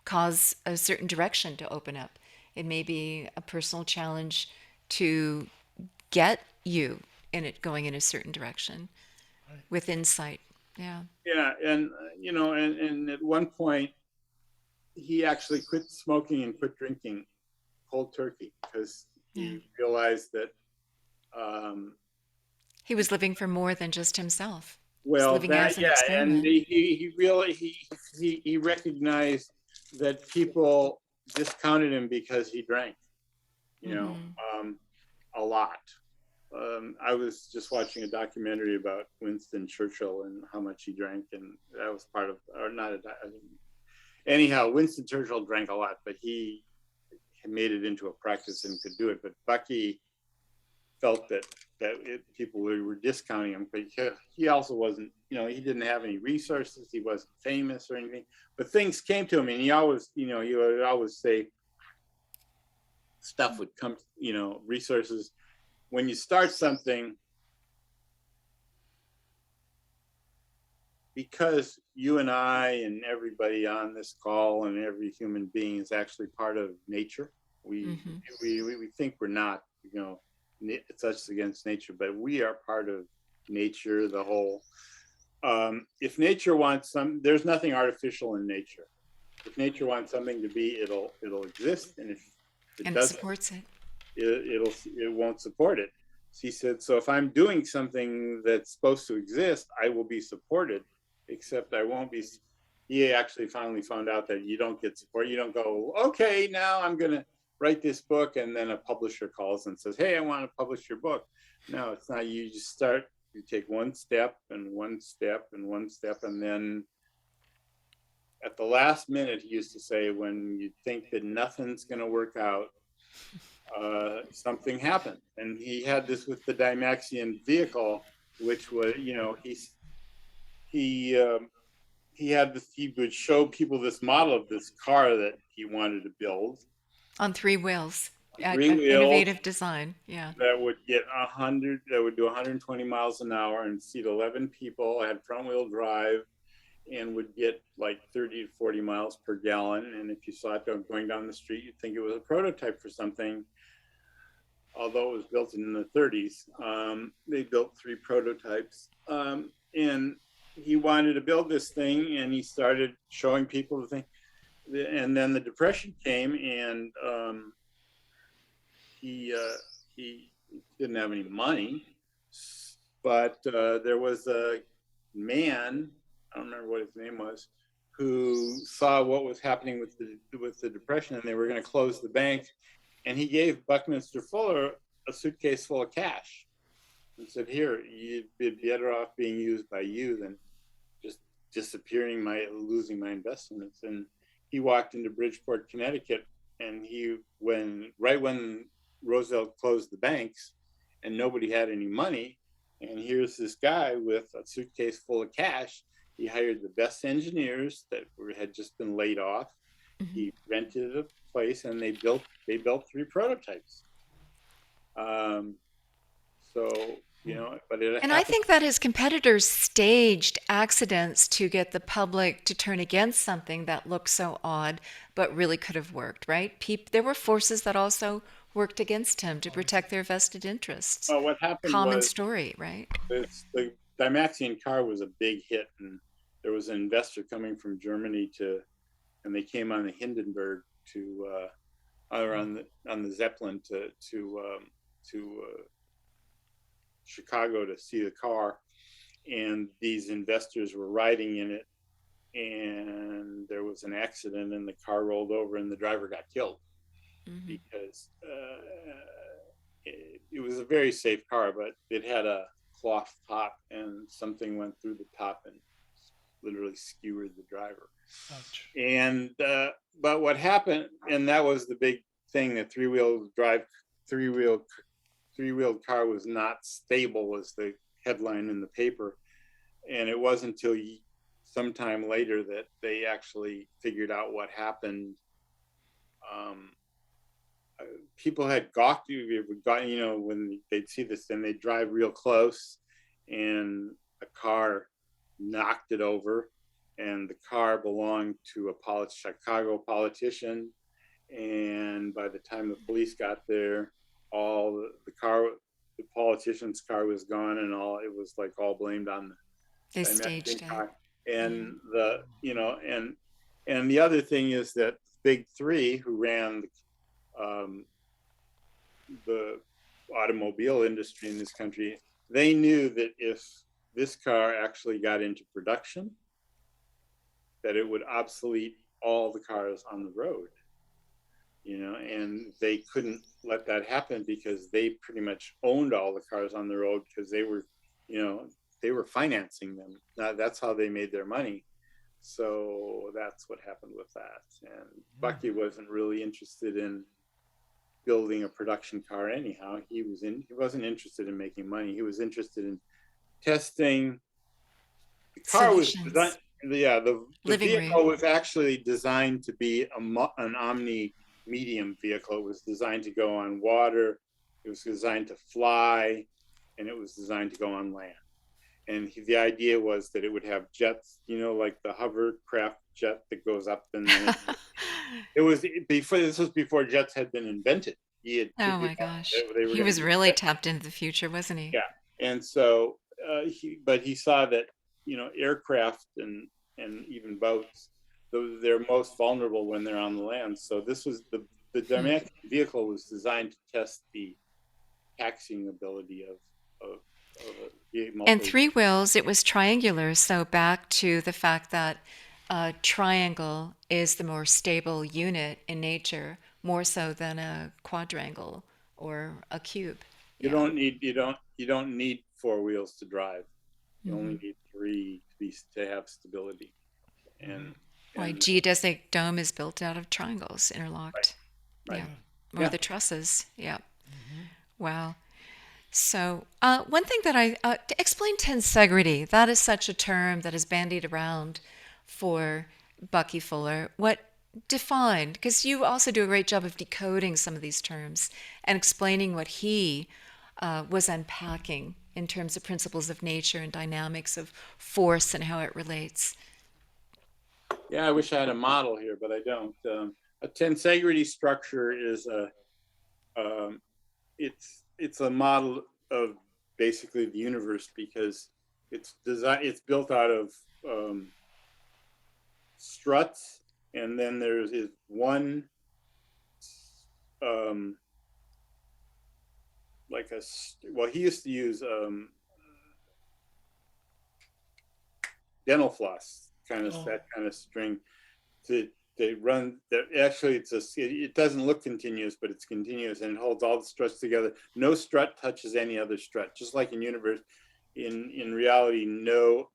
cause a certain direction to open up. It may be a personal challenge to get you going in a certain direction with insight. Yeah. Yeah, and and at one point, he actually quit smoking and quit drinking cold turkey because he realized that he was living for more than just himself. Well, and he really he recognized that people discounted him because he drank, a lot. I was just watching a documentary about Winston Churchill and how much he drank, and that was part of, or not anyhow, Winston Churchill drank a lot, but he made it into a practice and could do it. But Bucky felt that people were discounting him, but he also wasn't, he didn't have any resources, he wasn't famous or anything, but things came to him, and he always, he would always say stuff would come, resources. When you start something, because you and I and everybody on this call and every human being is actually part of nature. We think we're not, it's us against nature, but we are part of nature, the whole. If nature wants there's nothing artificial in nature. If nature wants something to be, it'll exist, and if it doesn't, supports it. It won't support it. He said, so if I'm doing something that's supposed to exist, I will be supported, except I won't be. He actually finally found out that you don't get support. You don't go, okay, now I'm going to write this book, and then a publisher calls and says, hey, I want to publish your book. No, it's not. You just start, you take one step and one step and one step, and then at the last minute, he used to say, when you think that nothing's going to work out, something happened. And he had this with the Dymaxion vehicle, which was, he he would show people this model of this car that he wanted to build. On three wheels. Three An wheels innovative design. Yeah. that would do 120 miles an hour and seat 11 people, had front wheel drive, and would get like 30 to 40 miles per gallon. And if you saw it going down the street, you'd think it was a prototype for something. Although it was built in the 30s, they built 3 prototypes. And he wanted to build this thing, and he started showing people the thing. And then the Depression came, and he didn't have any money. But there was a man, I don't remember what his name was, who saw what was happening with the Depression, and they were going to close the bank. And he gave Buckminster Fuller a suitcase full of cash and said, "Here, you'd be better off being used by you than just disappearing, losing my investments." And he walked into Bridgeport, Connecticut, and right when Roosevelt closed the banks and nobody had any money, and here's this guy with a suitcase full of cash. He hired the best engineers that had just been laid off. Mm-hmm. He rented a place, and they built 3 prototypes. I think that his competitors staged accidents to get the public to turn against something that looked so odd, but really could have worked, right? There were forces that also worked against him to protect their vested interests. Well, what happened Common story, right? The Dymaxion car was a big hit, and there was an investor coming from Germany and they came on the Hindenburg or on the Zeppelin to Chicago to see the car, and these investors were riding in it, and there was an accident, and the car rolled over, and the driver got killed. Mm-hmm. Because it was a very safe car, but it had a cloth top, and something went through the top and literally skewered the driver. Ouch. And but what happened, and that was the big thing, the three-wheel car was not stable, was the headline in the paper. And it wasn't until sometime later that they actually figured out what happened. People had gawked, when they'd see this, then they'd drive real close, and a car knocked it over, and the car belonged to a Chicago politician. And by the time the police got there, the politician's car was gone, and it was like all blamed on the staged car. And and the other thing is that Big Three, who ran the automobile industry in this country, they knew that if this car actually got into production, that it would obsolete all the cars on the road. And they couldn't let that happen because they pretty much owned all the cars on the road, because they were financing them. That's how they made their money. So that's what happened with that. And Bucky wasn't really interested in building a production car anyhow. He wasn't interested in making money. He was interested in testing. The car was designed, the vehicle was actually designed to be an omni medium vehicle. It was designed to go on water, it was designed to fly, and it was designed to go on land. And the idea was that it would have jets, like the hovercraft jet that goes up, and then this was before jets had been invented. Oh my gosh. He was really tapped into the future, wasn't he? Yeah. And so he saw that, aircraft and even boats, they're most vulnerable when they're on the land. So this was the Dymaxion vehicle was designed to test the taxiing ability of and 3 wheels, it was triangular. So back to the fact that a triangle is the more stable unit in nature, more so than a quadrangle or a cube. You don't need 4 wheels to drive. You only need 3 to have stability. And Geodesic Dome is built out of triangles interlocked. Right. Yeah. Or the trusses. Yeah. Mm-hmm. Wow. So one thing that to explain tensegrity, that is such a term that is bandied around for Bucky Fuller. What defined, because you also do a great job of decoding some of these terms and explaining what he was unpacking in terms of principles of nature and dynamics of force and how it relates. Yeah, I wish I had a model here, but I don't. A tensegrity structure is it's a model of basically the universe, because it's built out of struts, and then there's one he used to use dental floss, that kind of string to they run that. Actually, it doesn't look continuous, but it's continuous, and it holds all the struts together. No strut touches any other strut, just like in universe. In reality, no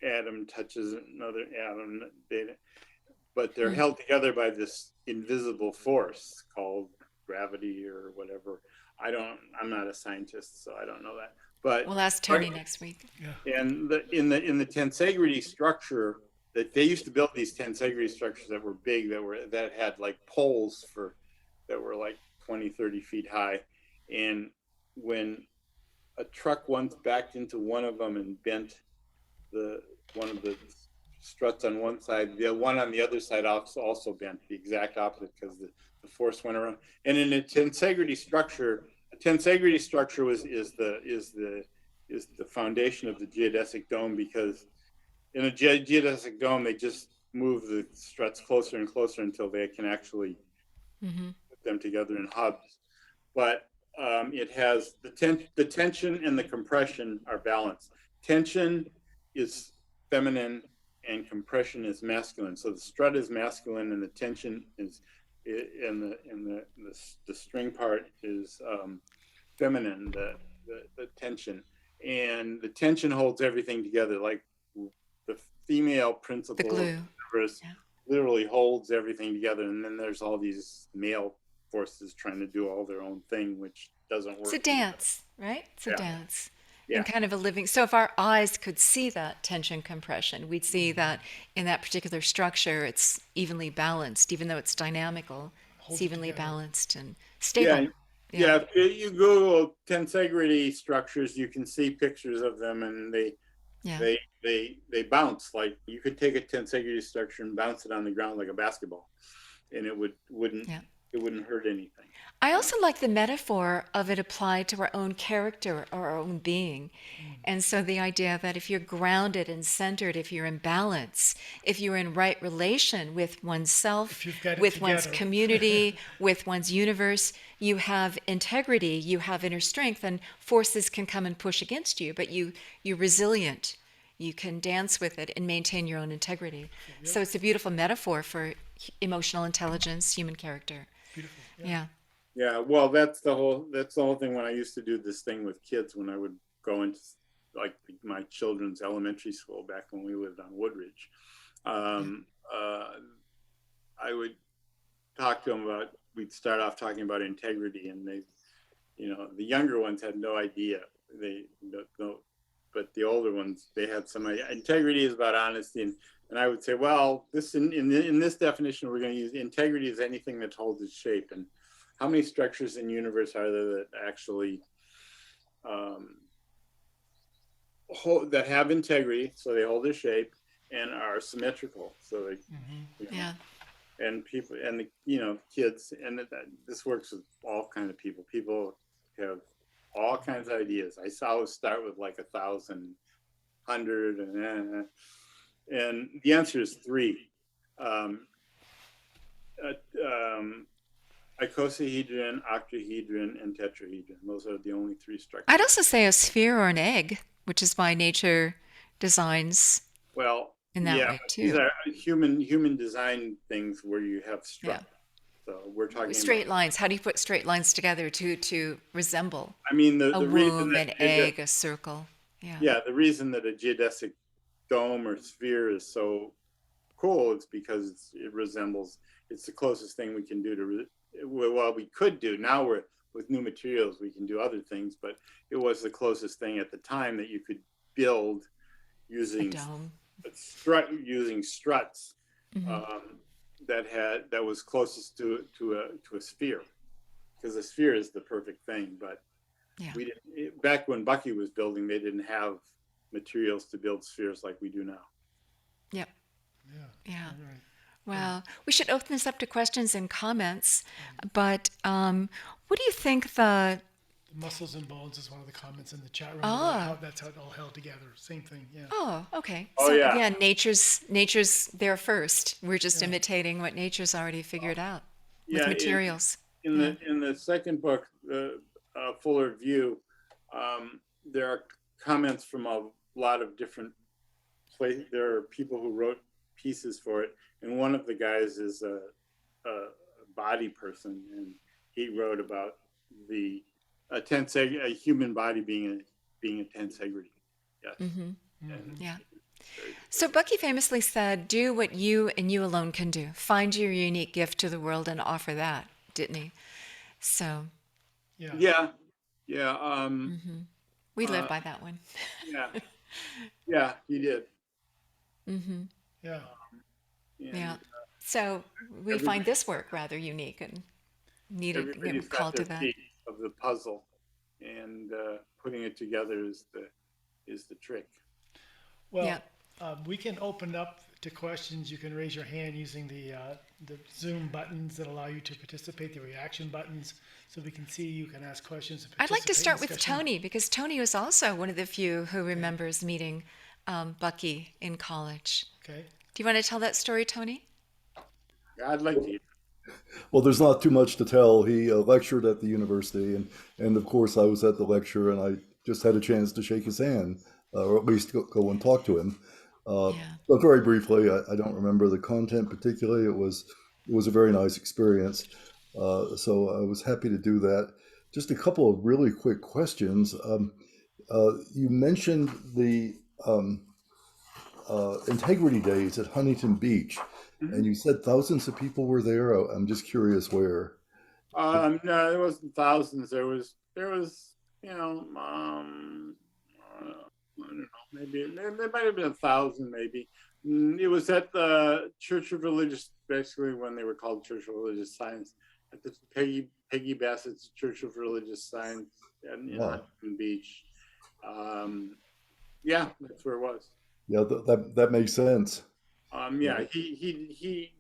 atom touches another atom, but they're held together by this invisible force called gravity or whatever. I'm not a scientist, so I don't know that. But we'll ask Tony next week. Yeah. And in the tensegrity structure, that they used to build these tensegrity structures that were big, that had like poles that were like 20, 30 feet high. And when a truck once backed into one of them and bent one of the struts on one side, the one on the other side also bent the exact opposite, because the force went around. And in a tensegrity structure is the foundation of the geodesic dome, because in a geodesic dome, they just move the struts closer and closer until they can actually put them together in hubs. But it has the tension and the compression are balanced. Tension is feminine and compression is masculine. So the strut is masculine, and the tension is, and the string part is feminine. The tension, and the tension holds everything together, like the female principle of the universe literally holds everything together, and then there's all these male forces trying to do all their own thing, which doesn't work. It's a dance, right? It's a dance. Yeah. And kind of a living. So if our eyes could see that tension compression, we'd see that in that particular structure, it's evenly balanced, even though it's dynamical. It's evenly balanced and stable. Yeah. If you Google tensegrity structures, you can see pictures of them, and they bounce. Like, you could take a tensegrity structure and bounce it on the ground like a basketball, and it wouldn't hurt anything. I also like the metaphor of it applied to our own character or our own being. And so the idea that if you're grounded and centered, if you're in balance, if you're in right relation with oneself, with one's community, with one's universe, you have integrity, you have inner strength, and forces can come and push against you, but you're resilient. You can dance with it and maintain your own integrity. Yep. So it's a beautiful metaphor for emotional intelligence, human character. Beautiful. Yeah, well, that's the whole thing. When I used to do this thing with kids, when I would go into like my children's elementary school back when we lived on Woodridge, I would talk to them about, we'd start off talking about integrity, and they, the younger ones had no idea. They don't, but the older ones, they had some idea. Integrity is about honesty, and I would say, well, this in this definition, we're going to use integrity as anything that holds its shape. And how many structures in the universe are there that actually that have integrity, so they hold their shape, and are symmetrical, so they, and people, and kids, and this works with all kinds of people. People have all kinds of ideas. I always start with like 1,000, 100, and the answer is 3. Icosahedron, octahedron, and tetrahedron. Those are the only 3 structures. I'd also say a sphere or an egg, which is why nature designs in that way too. These are human design things where you have structure. So we're talking straight lines. How do you put straight lines together to resemble? I mean, a womb, an egg, a circle. Yeah. The reason that a geodesic dome or sphere is so cool is because it resembles. It's the closest thing we can do to. Well, we could do now. With new materials, we can do other things, but it was the closest thing at the time that you could build using a dome. using struts that was closest to a sphere, because a sphere is the perfect thing. But we didn't, back when Bucky was building, they didn't have materials to build spheres like we do now. Yep. Yeah. Right. Well, we should open this up to questions and comments. But what do you think the Muscles and bones is one of the comments in the chat room. Ah. That's how it all held together. Same thing. Yeah. Oh, okay. Oh, So yeah. again, nature's there first. We're just imitating what nature's already figured out with materials. In the second book, the Fuller View, there are comments from a lot of different places. There are people who wrote pieces for it, and one of the guys is a body person, and he wrote about a human body being a tensegrity. Yes. Yeah. So Bucky famously said, "Do what you and you alone can do. Find your unique gift to the world and offer that," didn't he? So Yeah. we live by that one. Yeah, he did. Yeah. Yeah. So we find this work rather unique and need to Everybody's call got to their that. piece of the puzzle, and putting it together is the trick. Well, we can open up to questions. You can raise your hand using the Zoom buttons that allow you to participate, the reaction buttons, so we can see you can ask questions. And I'd like to participate start in with discussion. Tony, because Tony was also one of the few who remembers meeting Bucky in college. Okay. Do you want to tell that story, Tony? I'd like to. Well, there's not too much to tell. He lectured at the university, and of course I was at the lecture, and I just had a chance to shake his hand, or at least go and talk to him. But very briefly, I don't remember the content particularly. It was a very nice experience, so I was happy to do that. Just a couple of really quick questions. You mentioned the Integrity Days at Huntington Beach, and you said thousands of people were there. I'm just curious where. No, there wasn't thousands. There was, I don't know, maybe there might have been 1,000, maybe. It was at the Church of Religious, basically when they were called Church of Religious Science, at the Peggy Bassett's Church of Religious Science in Huntington Beach. Yeah, that's where it was. Yeah, that makes sense. He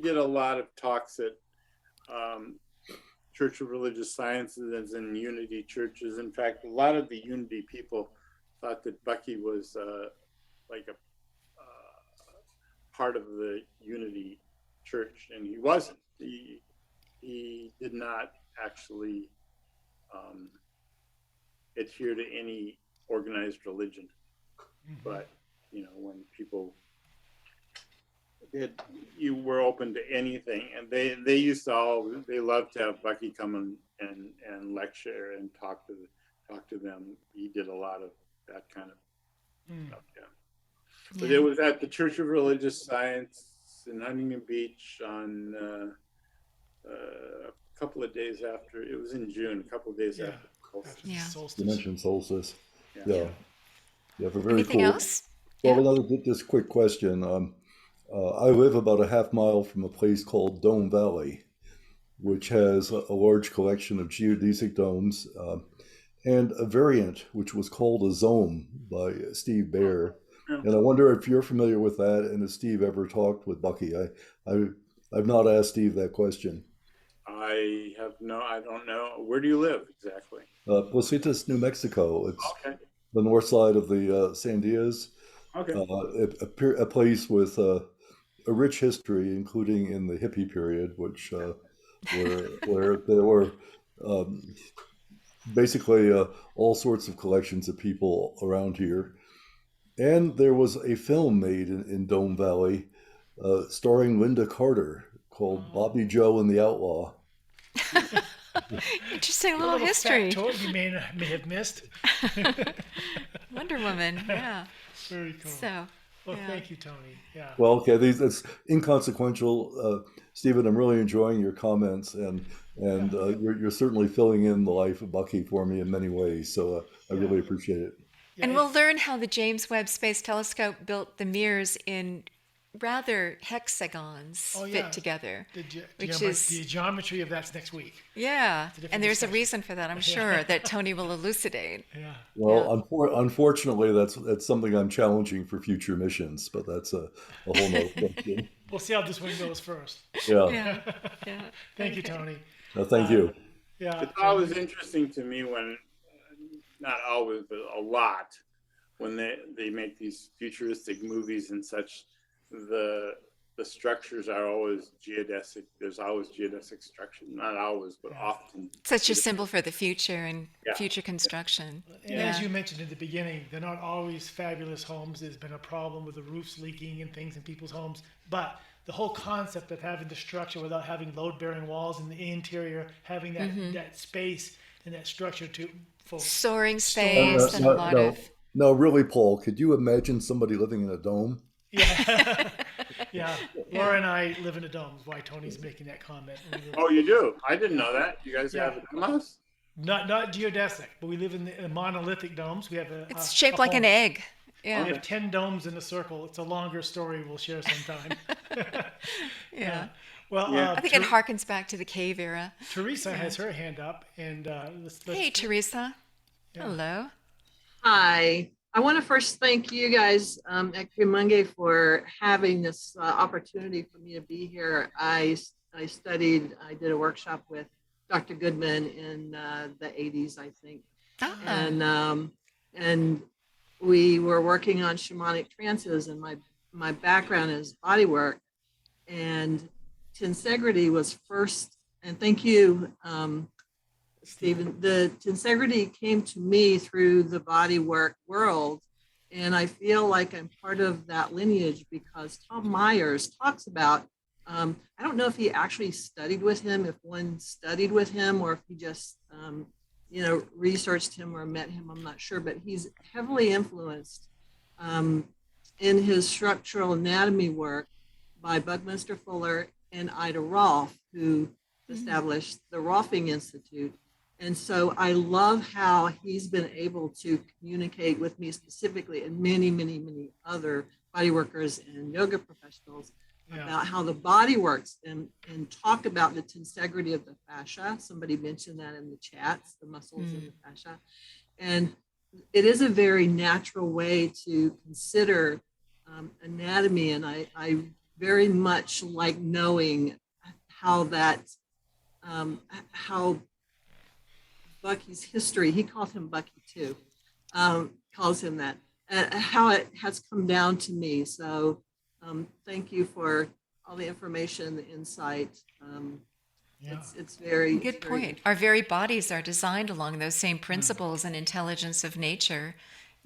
did a lot of talks at Church of Religious Sciences and Unity churches. In fact, a lot of the Unity people thought that Bucky was like a part of the Unity church, and he wasn't. He did not actually adhere to any organized religion. But when people you were open to anything, and they loved to have Bucky come and lecture and talk to them. He did a lot of that kind of stuff. But it was at the Church of Religious Science in Huntington Beach on a couple of days after. It was in June, a couple of days after the solstice. You mentioned solstice. Yeah, for very Anything cool. else? Well, just quick question. I live about a half mile from a place called Dome Valley, which has a large collection of geodesic domes and a variant which was called a Zome by Steve Baer. And I wonder if you're familiar with that, and has Steve ever talked with Bucky? I've not asked Steve that question. I don't know. Where do you live exactly? Placitas, New Mexico. It's the north side of the Sandias. A place with a rich history, including in the hippie period, which where there were basically all sorts of collections of people around here. And there was a film made in Dome Valley starring Linda Carter called Bobby Joe and the Outlaw. Interesting little history. Factoid you may have missed. Wonder Woman, yeah. Very cool. So, thank you, Tony. Yeah. Well, okay, that's inconsequential. Stephen, I'm really enjoying your comments, and you're certainly filling in the life of Bucky for me in many ways. So I really appreciate it. And we'll learn how the James Webb Space Telescope built the mirrors in rather hexagons fit together. The geometry of that's next week. Yeah, and there's a discussion. reason for that, I'm sure, that Tony will elucidate. Yeah. Well, unfortunately, that's something I'm challenging for future missions, but that's a whole nother question. We'll see how this one goes first. Yeah. Yeah. Thank you, Tony. Thank you. Yeah. It's always interesting to me when, not always, but a lot, when they make these futuristic movies and such, the structures are always geodesic. There's always geodesic structure. Not always, but often. Such a symbol for the future and future construction. And as you mentioned in the beginning, they're not always fabulous homes. There's been a problem with the roofs leaking and things in people's homes. But the whole concept of having the structure without having load-bearing walls in the interior, having that space and that structure for soaring space and a lot of... No, really, Paul, could you imagine somebody living in a dome? Yeah. Yeah. Laura and I live in a dome. That's why Tony's making that comment. Oh, you do? I didn't know that. You guys have a dome house? Not geodesic, but we live in the monolithic domes. We have It's shaped like an egg. Yeah. We have 10 domes in a circle. It's a longer story we'll share sometime. Yeah. Well, I think it harkens back to the cave era. Teresa has her hand up, and let's hey, Teresa. Hello. Hi. I want to first thank you guys at Cuyamonga for having this opportunity for me to be here. I did a workshop with Dr. Goodman in the 80s, I think. And we were working on shamanic trances, and my background is bodywork, and Tensegrity was first, and thank you, Stephen. The Tensegrity came to me through the bodywork world, and I feel like I'm part of that lineage because Tom Myers talks about, I don't know if he actually studied with him, if one studied with him, or if he just, researched him or met him, I'm not sure, but he's heavily influenced in his structural anatomy work by Buckminster Fuller and Ida Rolf, who established the Rolfing Institute. And so I love how he's been able to communicate with me specifically and many, many, many other body workers and yoga professionals about how the body works and talk about the tensegrity of the fascia. Somebody mentioned that in the chats, the muscles in the fascia. And it is a very natural way to consider anatomy. And I very much like knowing how how Bucky's history, he called him Bucky too, calls him that, how it has come down to me. So thank you for all the information, the insight. It's very good point. Our very bodies are designed along those same principles and intelligence of nature.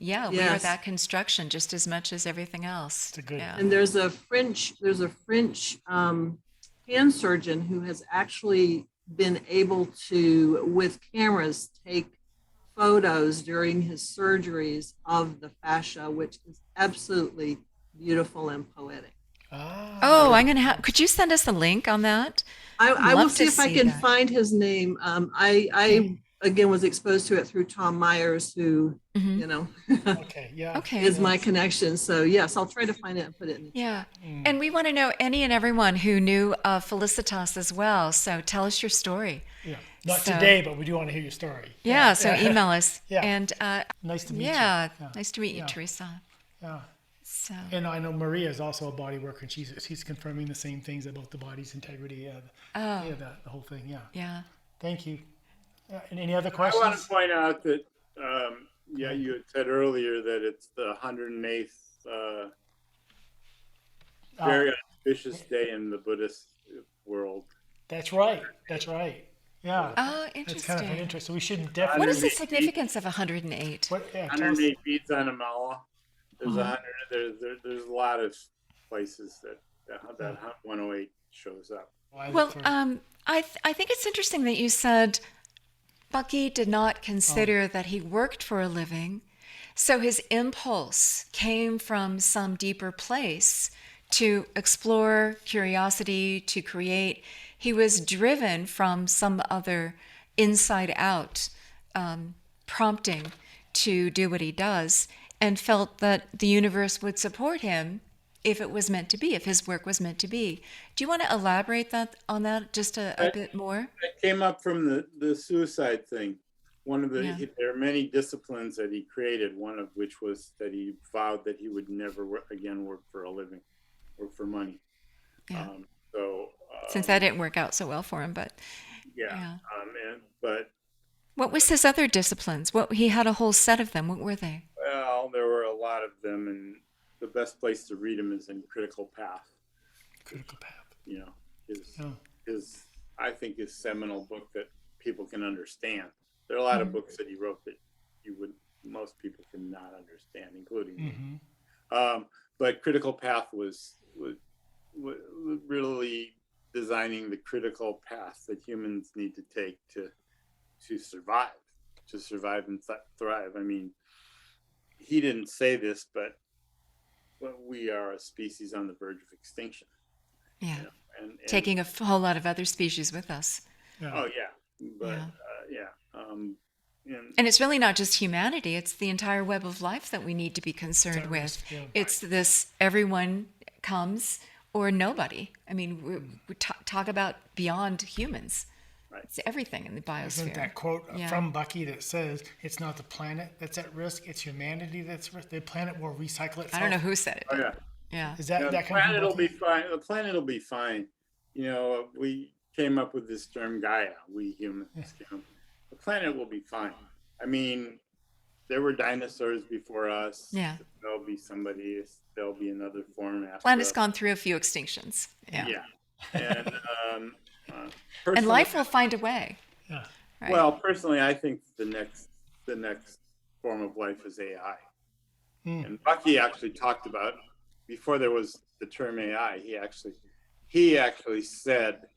Yeah, we are that construction just as much as everything else. And there's a French hand surgeon who has actually been able to, with cameras, take photos during his surgeries of the fascia, which is absolutely beautiful and poetic. Oh, I'm gonna have. Could you send us a link on that? I will see if I can find his name. I again was exposed to it through Tom Myers, who is my connection. So yes, I'll try to find it and put it in. And we want to know any and everyone who knew Felicitas as well. So tell us your story. Not today, but we do want to hear your story. So email us. And nice to meet you. Nice to meet you, Teresa. So. And I know Maria is also a body worker, and she's confirming the same things about the body's integrity. The whole thing. Thank you. And any other questions? I want to point out that you had said earlier that it's the 108th very auspicious day in the Buddhist world. That's right. Yeah. Oh, interesting. That's kind of an interest. So we should definitely. What is the significance of 108? 108 beads on a mala. There's 100. There's a lot of places that 108 shows up. Well, I think it's interesting that you said Bucky did not consider that he worked for a living, so his impulse came from some deeper place to explore, curiosity, to create. He was driven from some other inside out prompting to do what he does, and felt that the universe would support him if it was meant to be, if his work was meant to be. Do you want to elaborate on that just a bit more? It came up from the suicide thing. One of the Yeah. there are many disciplines that he created. One of which was that he vowed that he would never again work for a living, work for money. Yeah. Since that didn't work out so well for him, but but what was his other disciplines? He had a whole set of them. What were they? well, there were a lot of them, and the best place to read them is in Critical Path. Critical Path. You know, his I think his seminal book that people can understand. There are a lot of books that he wrote that most people cannot understand, including me. But Critical Path was really designing the critical path that humans need to take to survive and thrive. I mean, he didn't say this, but we are a species on the verge of extinction. Yeah, you know, and taking a whole lot of other species with us. Yeah. Oh yeah, but and it's really not just humanity, it's the entire web of life that we need to be concerned with. Yeah. It's this everyone comes or nobody. I mean, we talk about beyond humans. Right. It's everything in the biosphere. Isn't that quote from Bucky that says, it's not the planet that's at risk, it's humanity that's at risk. The planet will recycle itself. I don't know who said it. Oh yeah. Yeah. Is that, the planet will be fine. The planet will be fine. You know, we came up with this term Gaia, we humans. The planet will be fine. I mean, there were dinosaurs before us. Yeah. There'll be there'll be another form after Planet's us. gone through a few extinctions. Yeah. Yeah. And And life will find a way. Yeah. Right? well, personally, I think the next form of life is AI. And Bucky actually talked about, before there was the term AI, he actually said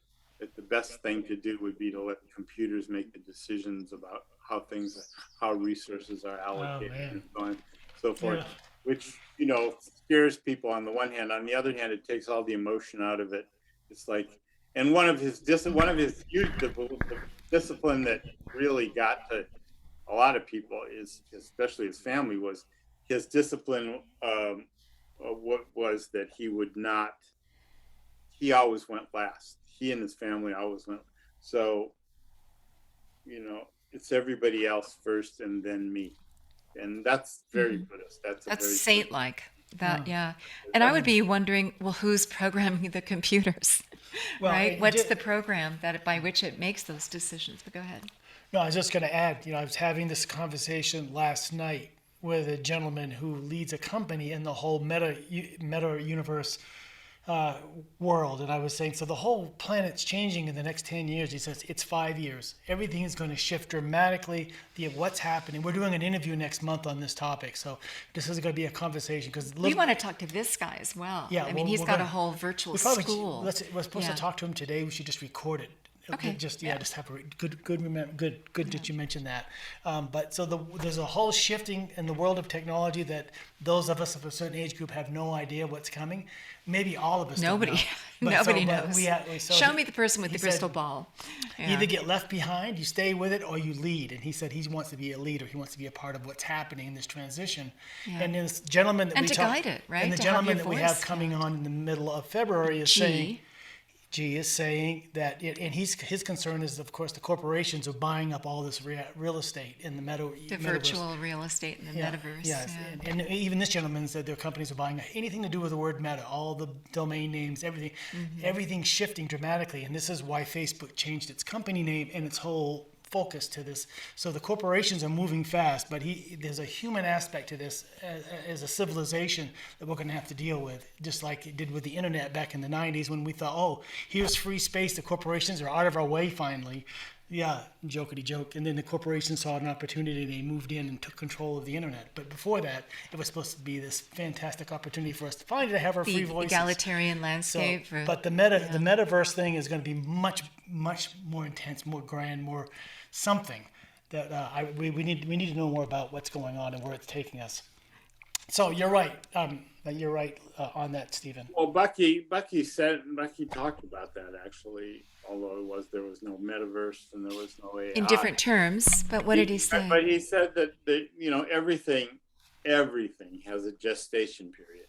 that the best thing to do would be to let computers make the decisions about how resources are allocated and so on and so forth, which, you know, scares people on the one hand. On the other hand, it takes all the emotion out of it. It's like, and one of his the discipline that really got to a lot of people, is especially his family, was his discipline. What was that he always went last. He and his family always went. So, you know, it's everybody else first and then me. And that's very Buddhist. That's saint-like. And I would be wondering, well, who's programming the computers? Well, right? What's the program by which it makes those decisions? But go ahead. No, I was just going to add, you know, I was having this conversation last night with a gentleman who leads a company in the whole meta universe world. And I was saying, so the whole planet's changing in the next 10 years. He says, it's 5 years. Everything is going to shift dramatically. What's happening? We're doing an interview next month on this topic. So this is going to be a conversation. Because we want to talk to this guy as well. Yeah, I mean, he's got a whole virtual school. We're supposed to talk to him today. We should just record it. Okay. Just have a good that you mentioned that. But so there's a whole shifting in the world of technology that those of us of a certain age group have no idea what's coming. Maybe all of us. Nobody knows. Show me the person with the crystal ball. You either get left behind, you stay with it, or you lead. And he said he wants to be a leader. He wants to be a part of what's happening in this transition. Yeah. And this gentleman that guide it, right? And the gentleman that we have coming on in the middle of February is saying that, and his concern is, of course, the corporations are buying up all this real estate in the metaverse. Virtual real estate in the metaverse. Yes, yeah. And even this gentleman said their companies are buying anything to do with the word meta, all the domain names, everything, everything's shifting dramatically. And this is why Facebook changed its company name and its whole focus to this. So the corporations are moving fast, but there's a human aspect to this as a civilization that we're going to have to deal with, just like it did with the internet back in the 90s when we thought, oh, here's free space, the corporations are out of our way finally. Yeah, jokety joke. And then the corporations saw an opportunity, they moved in and took control of the internet. But before that, it was supposed to be this fantastic opportunity for us to finally have our free voices. Egalitarian landscape. So, but the metaverse thing is going to be much, much more intense, more grand, more something that we need to know more about what's going on and where it's taking us. So you're right. You're right on that, Stephen. Well, Bucky talked about that actually, although there was no metaverse and there was no AI. In different terms, but what did he say? But he said that everything has a gestation period.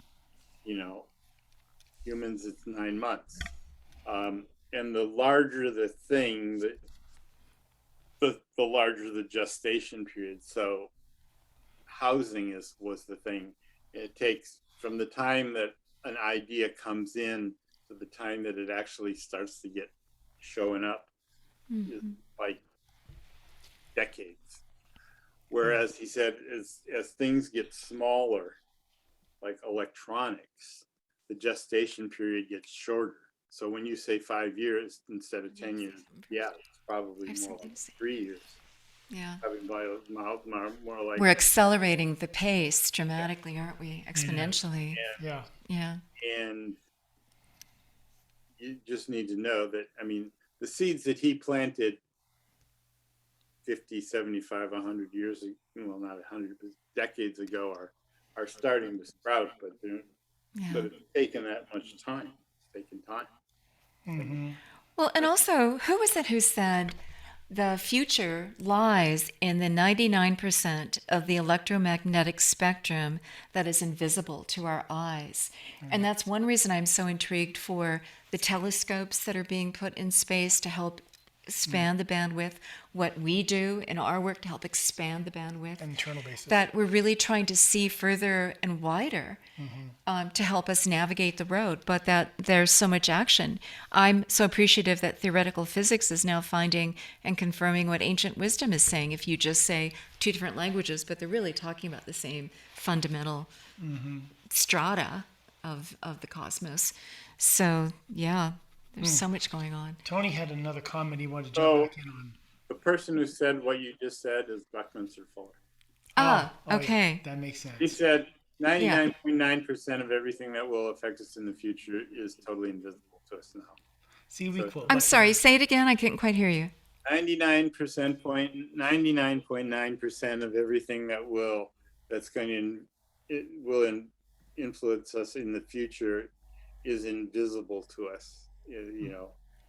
Humans, it's 9 months, and the larger the thing, the larger the gestation period. So housing was the thing. It takes from the time that an idea comes in to the time that it actually starts to get showing up is like decades. Whereas he said as things get smaller, like electronics, the gestation period gets shorter. So when you say 5 years instead of 10 years, yeah, it's probably more like 3 years. Yeah. More like We're accelerating the pace dramatically, aren't we? Exponentially. Yeah. Yeah. And you just need to know that, the seeds that he planted 50, 75, 100 years ago, well, not 100, but decades ago are starting to sprout, but it's taken that much time. It's taken time. Mm-hmm. Well, and also, who was it who said the future lies in the 99% of the electromagnetic spectrum that is invisible to our eyes? And that's one reason I'm so intrigued for the telescopes that are being put in space to help expand the bandwidth, what we do in our work to help expand the bandwidth. On an internal basis. That we're really trying to see further and wider to help us navigate the road, but that there's so much action. I'm so appreciative that theoretical physics is now finding and confirming what ancient wisdom is saying. If you just say two different languages, but they're really talking about the same fundamental strata of the cosmos. So, yeah. There's so much going on. Tony had another comment he wanted to jump back in on. The person who said what you just said is Buckminster Fuller. Okay. Yeah, that makes sense. He said 99.9% of everything that will affect us in the future is totally invisible to us now. See, we quote. I'm sorry, say it again. I couldn't quite hear you. 99.9% of everything that's going to influence us in the future is invisible to us.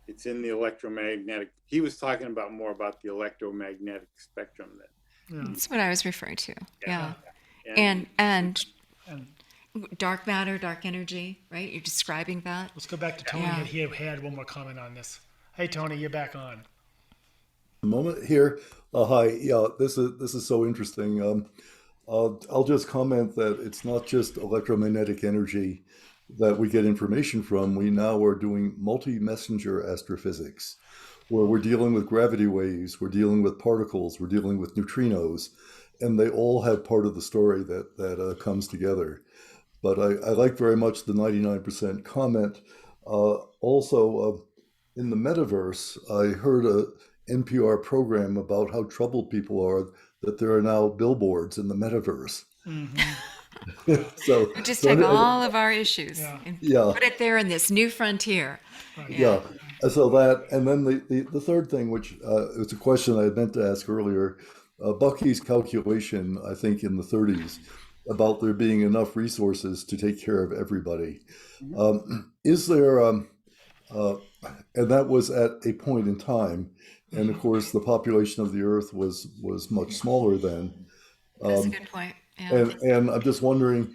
It's in the electromagnetic. He was talking more about the electromagnetic spectrum. That's what I was referring to. Yeah. And dark matter, dark energy, right? You're describing that. Let's go back to Tony. Yeah. He had one more comment on this. Hey, Tony, you're back on. A moment here. Hi. Yeah, this is so interesting. I'll just comment that it's not just electromagnetic energy that we get information from. We now are doing multi-messenger astrophysics, where we're dealing with gravity waves, we're dealing with particles, we're dealing with neutrinos, and they all have part of the story that comes together. But I like very much the 99% comment. Also, in the metaverse, I heard a NPR program about how troubled people are that there are now billboards in the metaverse. So just take all of our issues and Yeah. put it there in this new frontier. Right. Yeah. So that, and then the third thing, which it's a question I had meant to ask earlier, Bucky's calculation, I think in the 30s, about there being enough resources to take care of everybody. Is there, and that was at a point in time, and of course the population of the Earth was much smaller then. That's a good point. Yeah. And I'm just wondering,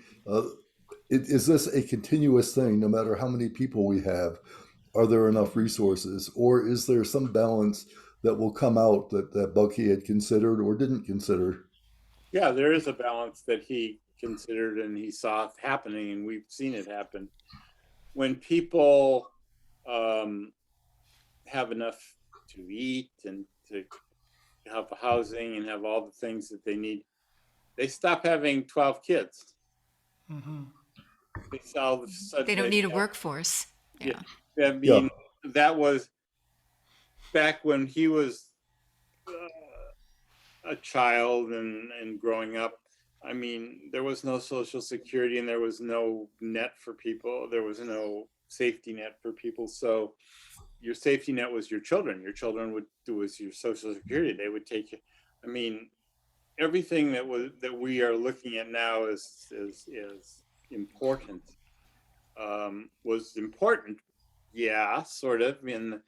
is this a continuous thing, no matter how many people we have? Are there enough resources? Or is there some balance that will come out that Bucky had considered or didn't consider? Yeah, there is a balance that he considered and he saw happening, and we've seen it happen. When people have enough to eat and to have housing and have all the things that they need, they stop having 12 kids. They don't need a workforce. Yeah. That was back when he was a child and growing up. I mean, there was no Social Security and there was no net for people. There was no safety net for people. So your safety net was your children. Your children was your Social Security. They would take you. I mean, everything that we are looking at now is important. Was important, yeah, sort of. When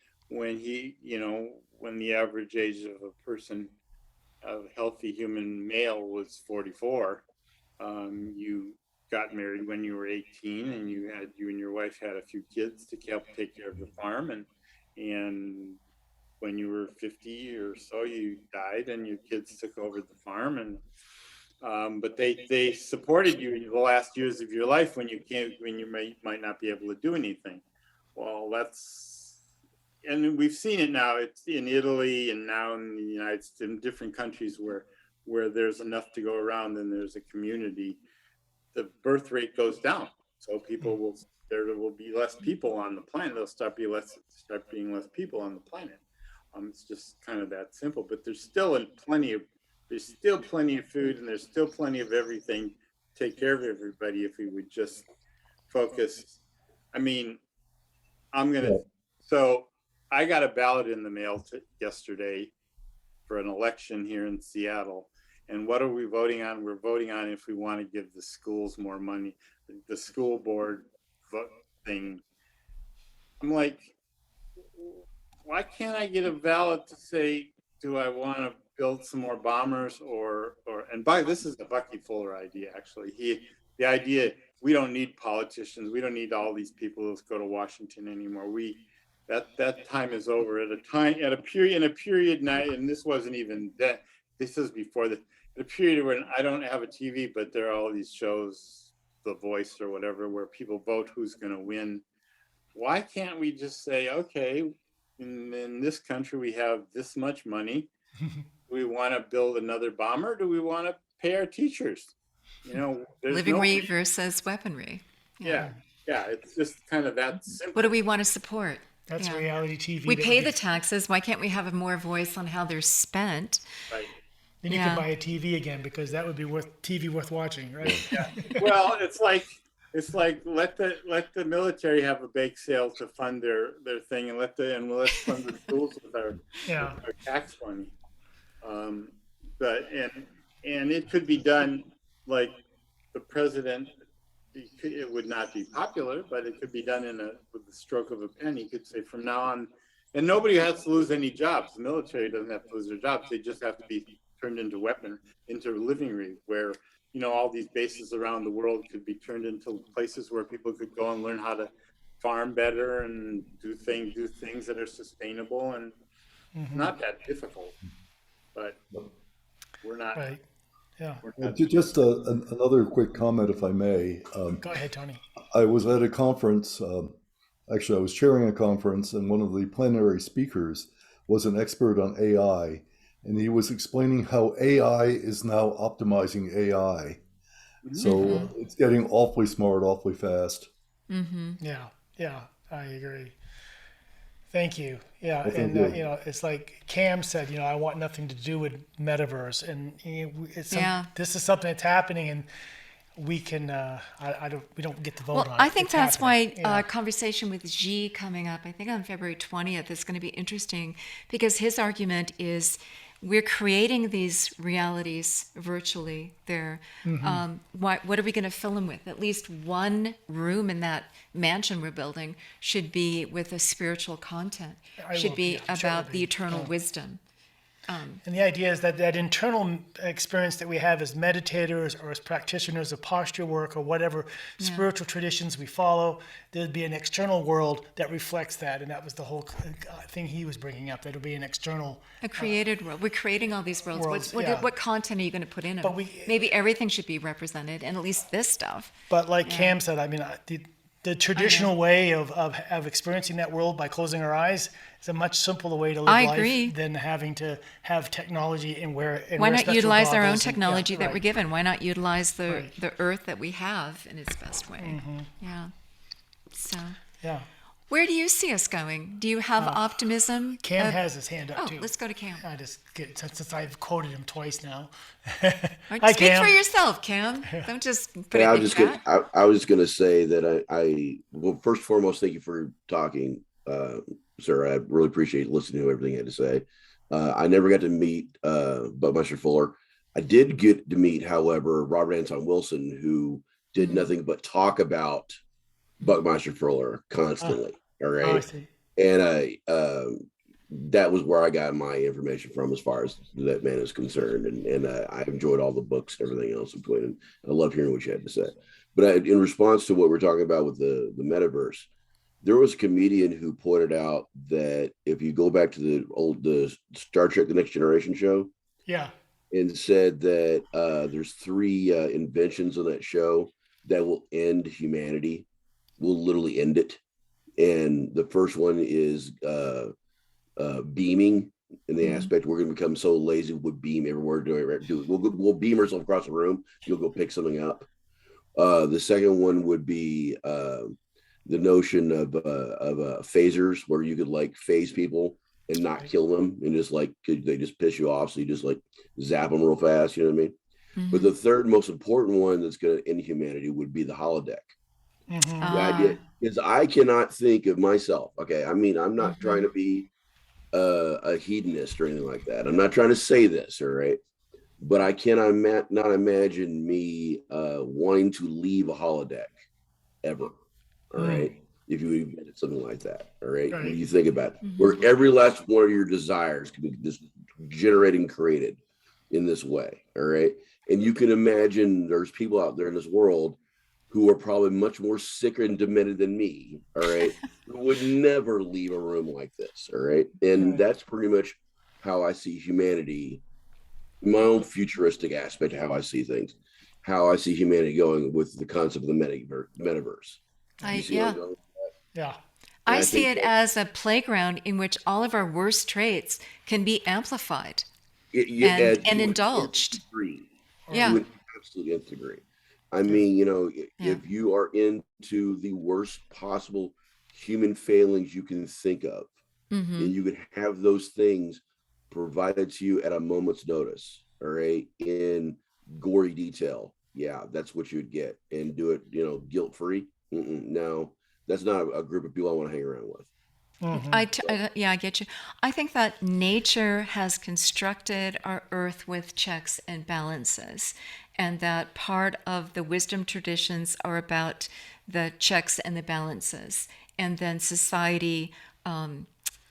the average age of a person, of healthy human male, was 44. You got married when you were 18, and you and your wife had a few kids to help take care of the farm, and when you were 50 or so, you died, and your kids took over the farm, and but they supported you in the last years of your life when you might not be able to do anything. Well, and we've seen it now. It's in Italy and now in the United States, in different countries where there's enough to go around and there's a community. The birth rate goes down, so there will be less people on the planet. There'll start being less people on the planet. It's just kind of that simple. But there's still plenty of food, and there's still plenty of everything to take care of everybody if we would just focus. I mean, so I got a ballot in the mail yesterday for an election here in Seattle. And what are we voting on? We're voting on if we want to give the schools more money, the school board thing. I'm like, why can't I get a ballot to say, do I want to build some more bombers this is the Bucky Fuller idea, actually. The idea, we don't need politicians. We don't need all these people who go to Washington anymore. That time is over. In a period night, and this wasn't even that. This is before the period when I don't have a TV, but there are all these shows, The Voice or whatever, where people vote who's going to win. Why can't we just say, okay, in this country we have this much money. Do we want to build another bomber? Do we want to pay our teachers? Livingry versus weaponry. Yeah. It's just kind of that simple. What do we want to support? That's reality TV. We pay the taxes. Why can't we have a more voice on how they're spent? Right. Then you could buy a TV again, because that would be worth watching, right? Yeah. Well, it's like let the military have a bake sale to fund their thing, and let's fund the schools with our tax money. But it could be done like the president. It would not be popular, but it could be done with the stroke of a pen. He could say, from now on, and nobody has to lose any jobs. The military doesn't have to lose their jobs. They just have to be turned into livingry, where all these bases around the world could be turned into places where people could go and learn how to farm better and do things that are sustainable and not that difficult. But we're not. Right. Yeah. Just another quick comment, if I may. Go ahead, Tony. I was at a conference. Actually, I was chairing a conference, and one of the plenary speakers was an expert on AI. And he was explaining how AI is now optimizing AI. So it's getting awfully smart, awfully fast. Yeah, I agree. Thank you. Yeah, Well, and thank you. it's like Cam said, I want nothing to do with metaverse, and this is something that's happening, and we can we don't get to vote on it. I think It's that's happening. why conversation with G coming up, I think on February 20th, is going to be interesting, because his argument is we're creating these realities virtually there. What are we going to fill them with? At least one room in that mansion we're building should be with a spiritual content, should be about the eternal wisdom. And the idea is that internal experience that we have as meditators or as practitioners of posture work or whatever spiritual traditions we follow, there'd be an external world that reflects that. And that was the whole thing he was bringing up, that it'll be an external... A created world. We're creating all these worlds. What content are you going to put in them? But maybe everything should be represented, and at least this stuff. But like Cam said, I mean, the traditional way of experiencing that world by closing our eyes is a much simpler way to live life than having to have technology and where. Why not utilize our own technology that we're given? Why not utilize the earth that we have in its best way? Yeah. So. Yeah. Where do you see us going? Do you have optimism? Cam has his hand up too. Let's go to Cam. I just get, since I've quoted him twice now. Speak Cam. for yourself, Cam. Don't just put it in the chat. I was going to say that well, first and foremost, thank you for talking, sir. I really appreciate listening to everything you had to say. I never got to meet Buckminster Fuller. I did get to meet, however, Robert Anton Wilson, who did nothing but talk about Buckminster Fuller constantly. All Oh, I right. see. And that was where I got my information from as far as that man is concerned. And I enjoyed all the books and everything else included. I love hearing what you had to say. But in response to what we're talking about with the metaverse, there was a comedian who pointed out that if you go back to the Star Trek The Next Generation show, Yeah. and said that there's three inventions on that show that will end humanity, will literally end it. And the first one is beaming, in the aspect we're going to become so lazy we'll beam everywhere. We'll beam ourselves across the room. You'll go pick something up. The second one would be the notion of phasers, where you could like phase people and not kill them, and just like they just piss you off, so you just like zap them real fast. You know what I mean? But the third most important one that's going to end humanity would be the holodeck. The idea is I cannot think of myself. Okay, I mean, I'm not trying to be a hedonist or anything like that. I'm not trying to say this, all right? But I cannot not imagine me wanting to leave a holodeck ever. All right. If you invented something like that, all right. When you think about it, where every last one of your desires can be just generated and created in this way, all right. And you can imagine there's people out there in this world who are probably much more sick and demented than me, all right, who would never leave a room like this, all right. And that's pretty much how I see humanity, my own futuristic aspect of how I see things, how I see humanity going with the concept of the metaverse. Yeah. I see it as a playground in which all of our worst traits can be amplified and indulged. To an absolute nth degree. I mean, you know, if you are into the worst possible human failings you can think of, and you could have those things provided to you at a moment's notice, all right, in gory detail, that's what you'd get, and do it, you know, guilt-free. No, that's not a group of people I want to hang around with. I get you. I think that nature has constructed our earth with checks and balances, and that part of the wisdom traditions are about the checks and the balances, and then society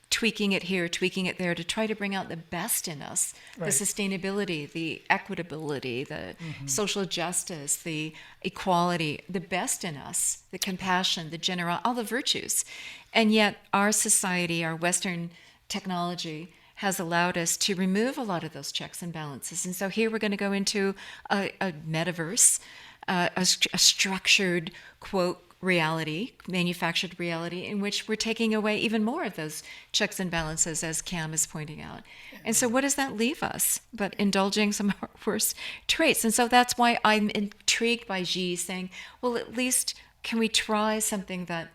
tweaking it here, tweaking it there to try to bring out the best in us, the sustainability, the equitability, the social justice, the equality, the best in us, the compassion, the generosity, all the virtues. And yet our society, our Western technology has allowed us to remove a lot of those checks and balances. And so here we're going to go into a metaverse, a structured, quote, reality, manufactured reality, in which we're taking away even more of those checks and balances, as Cam is pointing out. And so what does that leave us but indulging some of our worst traits? And so that's why I'm intrigued by Xi saying, well, at least can we try something that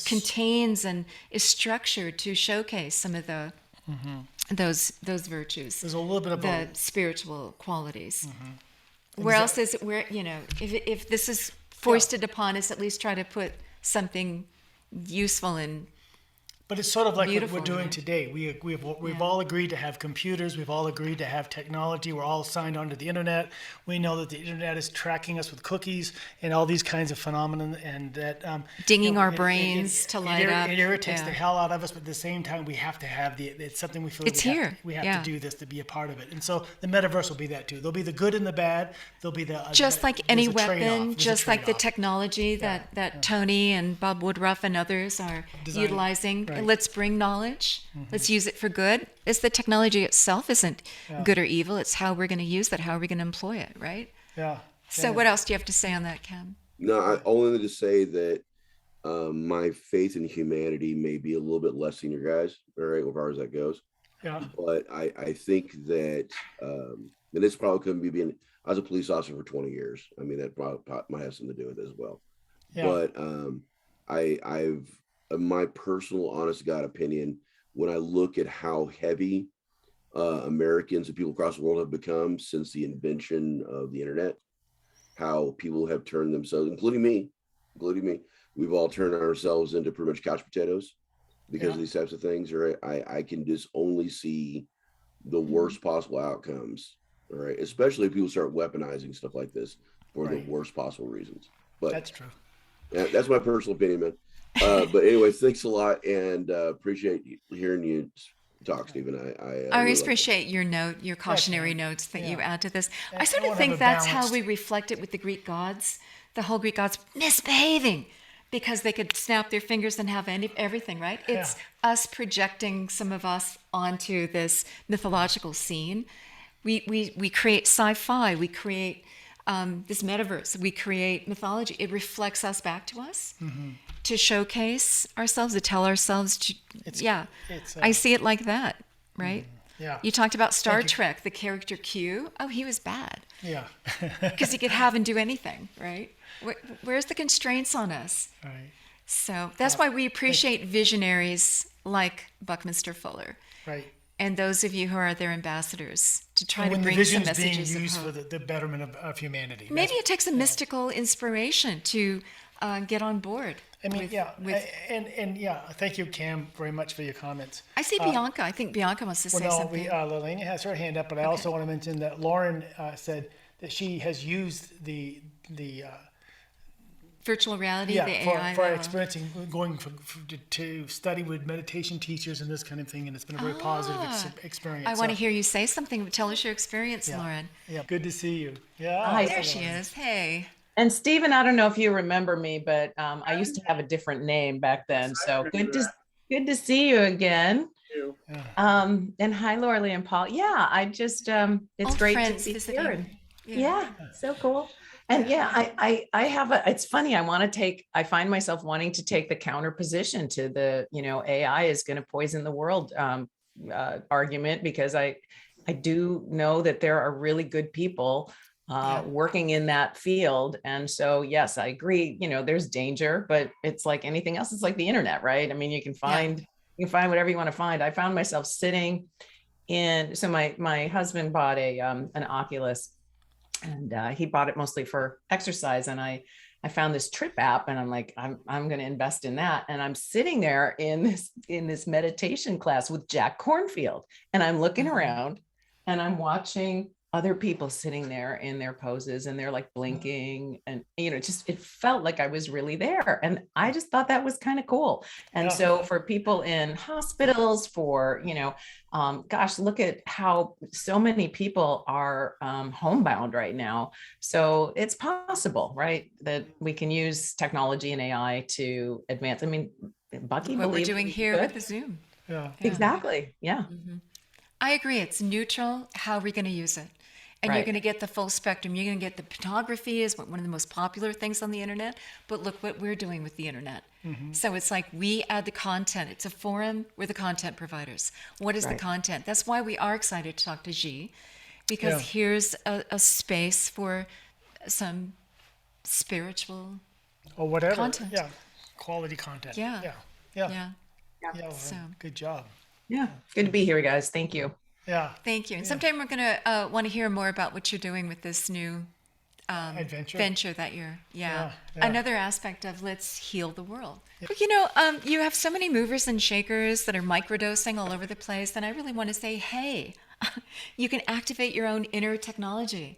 contains and is structured to showcase some of the those virtues. There's a little bit of the spiritual qualities. Where else is it? Where, you know, if this is foisted upon us, at least try to put something useful and But it's sort of like what beautiful, we're doing today. We've all agreed to have computers. We've all agreed to have technology. We're all signed onto the internet. We know that the internet is tracking us with cookies and all these kinds of phenomena, and that dinging our brains to light up. It irritates the hell out of us, but at the same time, we have to have it's something we feel it's here. We have to do this to be a part of it. And so the metaverse will be that too. There'll be the good and the bad. There'll be the just like any weapon, just like the trade-off. technology that Tony and Bob Woodruff and others are utilizing. Right. Let's bring knowledge. Let's use it for good. It's the technology itself isn't good or evil. It's how we're going to use that, how are we going to employ it, right? Yeah. So what else do you have to say on that, Cam? No, I only to say that my faith in humanity may be a little bit less than your guys, all right, as far as that goes. Yeah. But I think that, and it's probably couldn't be being, I was a police officer for 20 years. I mean, that probably might have something to do with it as well. Yeah. But I've, in my personal, honest to God opinion, when I look at how heavy Americans and people across the world have become since the invention of the internet, how people have turned themselves, including me, we've all turned ourselves into pretty much couch potatoes because of these types of things. Or I can just only see the worst possible outcomes All right, especially if people start weaponizing stuff like this for Right. the worst possible reasons. But That's true. that's my personal opinion, man. But anyway, thanks a lot, and appreciate hearing you talk, Stephen. I I really always like appreciate your cautionary Cam. notes that you Yeah. add to this. And I sort I of wanna have think a that's how balanced- we reflect it with the Greek gods. The whole Greek gods misbehaving because they could snap their fingers and have everything, right? It's us projecting some of us onto this mythological scene. We create sci-fi. We create this metaverse. We create mythology. It reflects us back to us to showcase ourselves, to tell ourselves. It's, I see it like that, right? Yeah. You talked about Star Thank you. Trek, the character Q. Oh, he was bad Yeah. because he could have and do anything, right? Where's the constraints on us? Right. So that's why we appreciate visionaries like Buckminster Fuller Right. and those of you who are their ambassadors to try And to when the bring some vision's being messages of used hope. for the betterment of humanity. Maybe That's- it takes a mystical inspiration to get on board. I mean, with- and thank you, Cam, very much for your comments. I see Bianca. I think Bianca wants to say Well, no, something. Lelania has her hand up, but I also want to mention that Lauren said that she has used the Virtual reality, the AI. for experiencing going to study with meditation teachers and this kind of thing, and it's been a very positive experience. I want to So, hear you say something. Tell us your experience, Lauren. Yeah, good to see you. Yeah, Hi, There she is. Hey. And Stephen, I don't know if you remember me, but I used to have a different name back then. So good to see you again. And hi, Laura and Paul. Yeah, I just it's Old great to friends be visiting. here. Yeah, so cool. And yeah, I have it's funny. I find myself wanting to take the counter position to the, AI is going to poison the world argument, because I do know that there are really good people working in that field. And so, yes, I agree. There's danger, but it's like anything else. It's like the internet, right? I mean, you can find whatever you want to find. I found myself sitting in, so my husband bought an Oculus, and he bought it mostly for exercise. And I found this trip app, and I'm like, I'm going to invest in that. And I'm sitting there in this meditation class with Jack Cornfield, and I'm looking around and I'm watching other people sitting there in their poses, and they're like blinking, and it felt like I was really there. And I just thought that was kind of cool. And so for people in hospitals, for gosh, look at how so many people are homebound right now. So it's possible, right, that we can use technology and AI to advance. I mean, Bucky, What we're doing here with the Zoom. yeah. Exactly. Yeah. I agree. It's neutral. How are we going to use it? And you're Right. going to get the full spectrum. You're going to get the photography is one of the most popular things on the internet. But look what we're doing with the internet. So it's like we add the content. It's a forum. We're the content providers. What is the Right. content? That's why we are excited to talk to G, because here's a space for some spiritual. Or whatever. Content. Yeah, quality content. Yeah. Yeah. Yeah. So Good job. Yeah. Good to be here, guys. Thank you. thank you. And sometime we're going to want to hear more about what you're doing with this new Adventure. that you're Yeah. another aspect of let's heal the world. But you have so many movers and shakers that are microdosing all over the place, and I really want to say, hey, you can activate your own inner technology,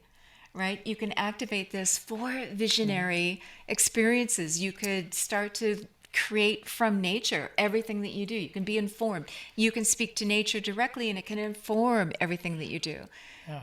right? You can activate this for visionary experiences. You could start to create from nature everything that you do. You can be informed. You can speak to nature directly, and it can inform everything that you do.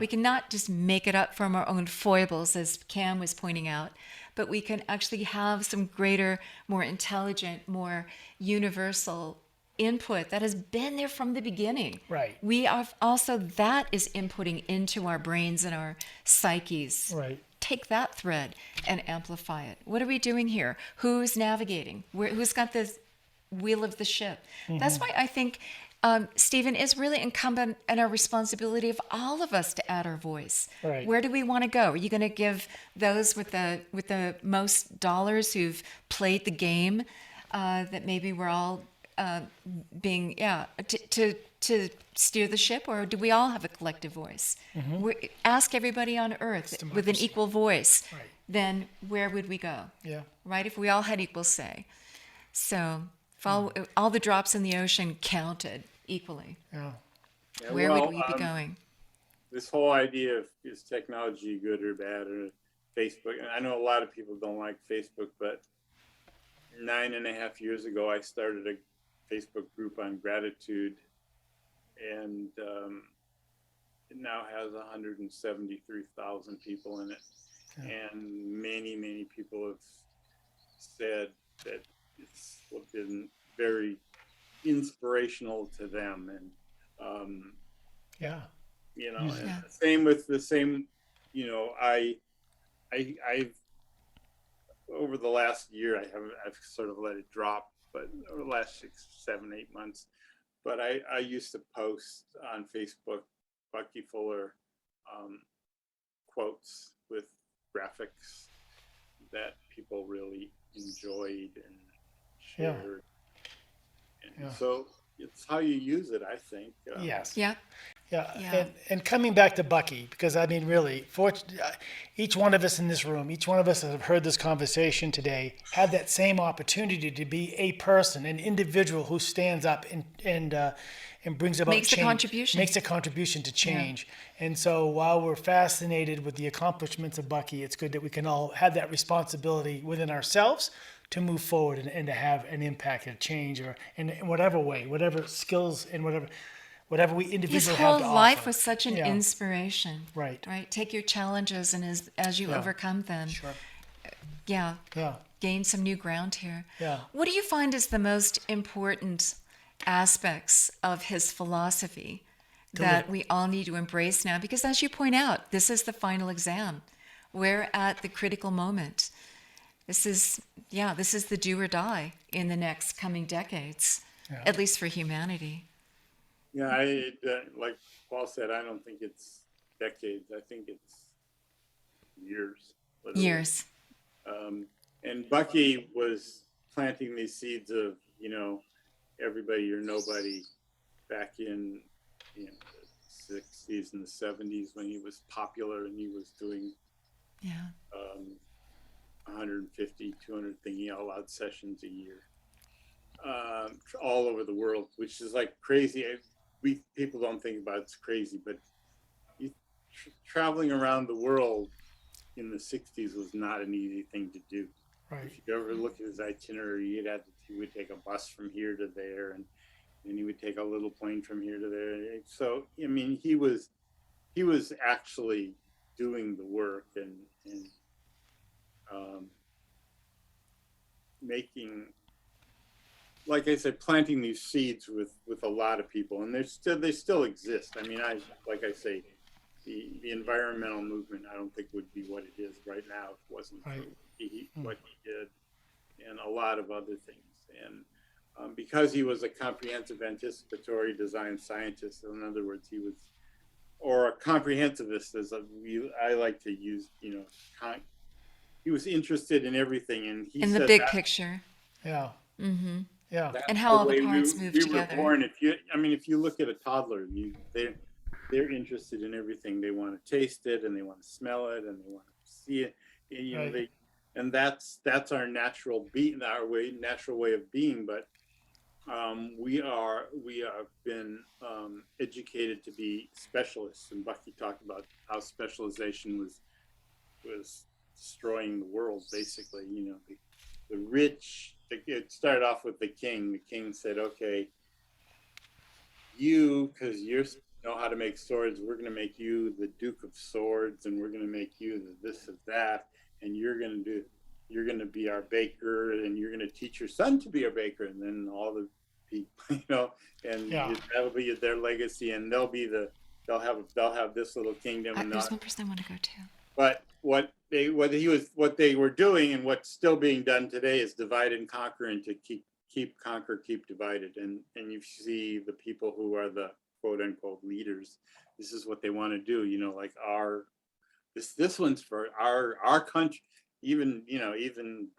We cannot just make it up from our own foibles, as Cam was pointing out, but we can actually have some greater, more intelligent, more universal input that has been there from the beginning. Right. We have also, that is inputting into our brains and our psyches. Right. Take that thread and amplify it. What are we doing here? Who's navigating? Who's got the wheel of the ship? That's why I think, Stephen, is really incumbent and our responsibility of all of us to add our voice. Right. Where do we want to go? Are you going to give those with the most dollars who've played the game that maybe we're all being to steer the ship, or do we all have a collective voice? Ask everybody on Earth with an democracy. equal voice. Right. Then where would we go? Yeah. Right? If we all had equal say. So if all the drops in the ocean counted equally, Yeah. where would we be going? this whole idea of is technology good or bad, or Facebook. And I know a lot of people don't like Facebook, but 9.5 years ago, I started a Facebook group on gratitude, and it now has 173,000 people in it. Yeah. And many people have said that it's been very inspirational to them. And yeah, you know, and same with the same, you know, I've over the last year, I've sort of let it drop, but over the last 6, 7, 8 months, but I used to post on Facebook Bucky Fuller quotes with graphics that people really enjoyed and shared. And so it's how you use it, I think. Yes. Yeah. Yeah. And coming back to Bucky, because I mean, really, each one of us in this room, each one of us that have heard this conversation today, had that same opportunity to be a person, an individual who stands up and brings about makes change, a contribution. makes a contribution to change. Yeah. And so while we're fascinated with the accomplishments of Bucky, it's good that we can all have that responsibility within ourselves to move forward and to have an impact and change, or in whatever way, whatever skills and whatever we individually have to offer. His whole life was such an inspiration. Right. Take your challenges, and as you overcome them, gain some new ground here. Yeah. What do you find is the most important aspects of his philosophy that we all need to embrace now? Because as you point out, this is the final exam. We're at the critical moment. This is the do or die in the next coming decades, at least for humanity. Yeah, like Paul said, I don't think it's decades. I think it's years. Literally. Years. And Bucky was planting these seeds of, you know, everybody or nobody back in the 60s and the 70s when he was popular and he was doing 150, 200 thingy out loud sessions a year, all over the world, which is like crazy. People don't think about it's crazy, but traveling around the world in the 60s was not an easy thing to do. Right. If you ever look at his itinerary, he would take a bus from here to there, and then he would take a little plane from here to there. So I mean, he was actually doing the work and making, like I said, planting these seeds with a lot of people, and they still exist. I mean, like I say, the environmental movement, I don't think would be what it is right now if it wasn't for what he did, and a lot of other things. And because he was a comprehensive anticipatory design scientist, in other words, he was, or a comprehensivist, I like to use, you know, he was interested in everything, and he in the big picture. Yeah. Mm-hmm. Yeah. And how all the parts move together. We were born. If you look at a toddler, they're interested in everything. They want to taste it, and they want to smell it, and they want to see it. You know, and that's our natural natural way of being. But we have been educated to be specialists, and Bucky talked about how specialization was destroying the world, basically. You know, the rich. It started off with the king. The king said, "Okay, because you know how to make swords, we're going to make you the Duke of Swords, and we're going to make you the this of that, and you're going to be our baker, and you're going to teach your son to be our baker, and then all the people, you know, and that'll be their legacy, and they'll have this little kingdom." And there's one person I want to go to. But what they were doing, and what's still being done today, is divide and conquer, and to keep conquer, keep divided. And you see the people who are the quote unquote leaders. This is what they want to do. You know, like this one's for our country. Even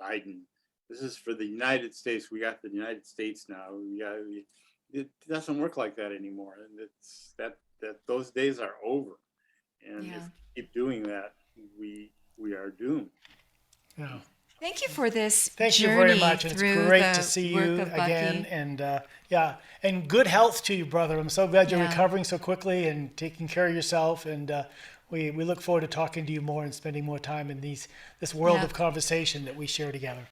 Biden. This is for the United States. We got the United States now. It doesn't work like that anymore. And it's that those days are over. And if we keep doing that, we are doomed. Yeah. Thank you for this Thank you journey very much. And it's through great the to see work you of again. Bucky. And yeah, and good health to you, brother. I'm so glad you're Yeah. recovering so quickly and taking care of yourself. And we look forward to talking to you more and spending more time in this world Yeah. of conversation that we share together.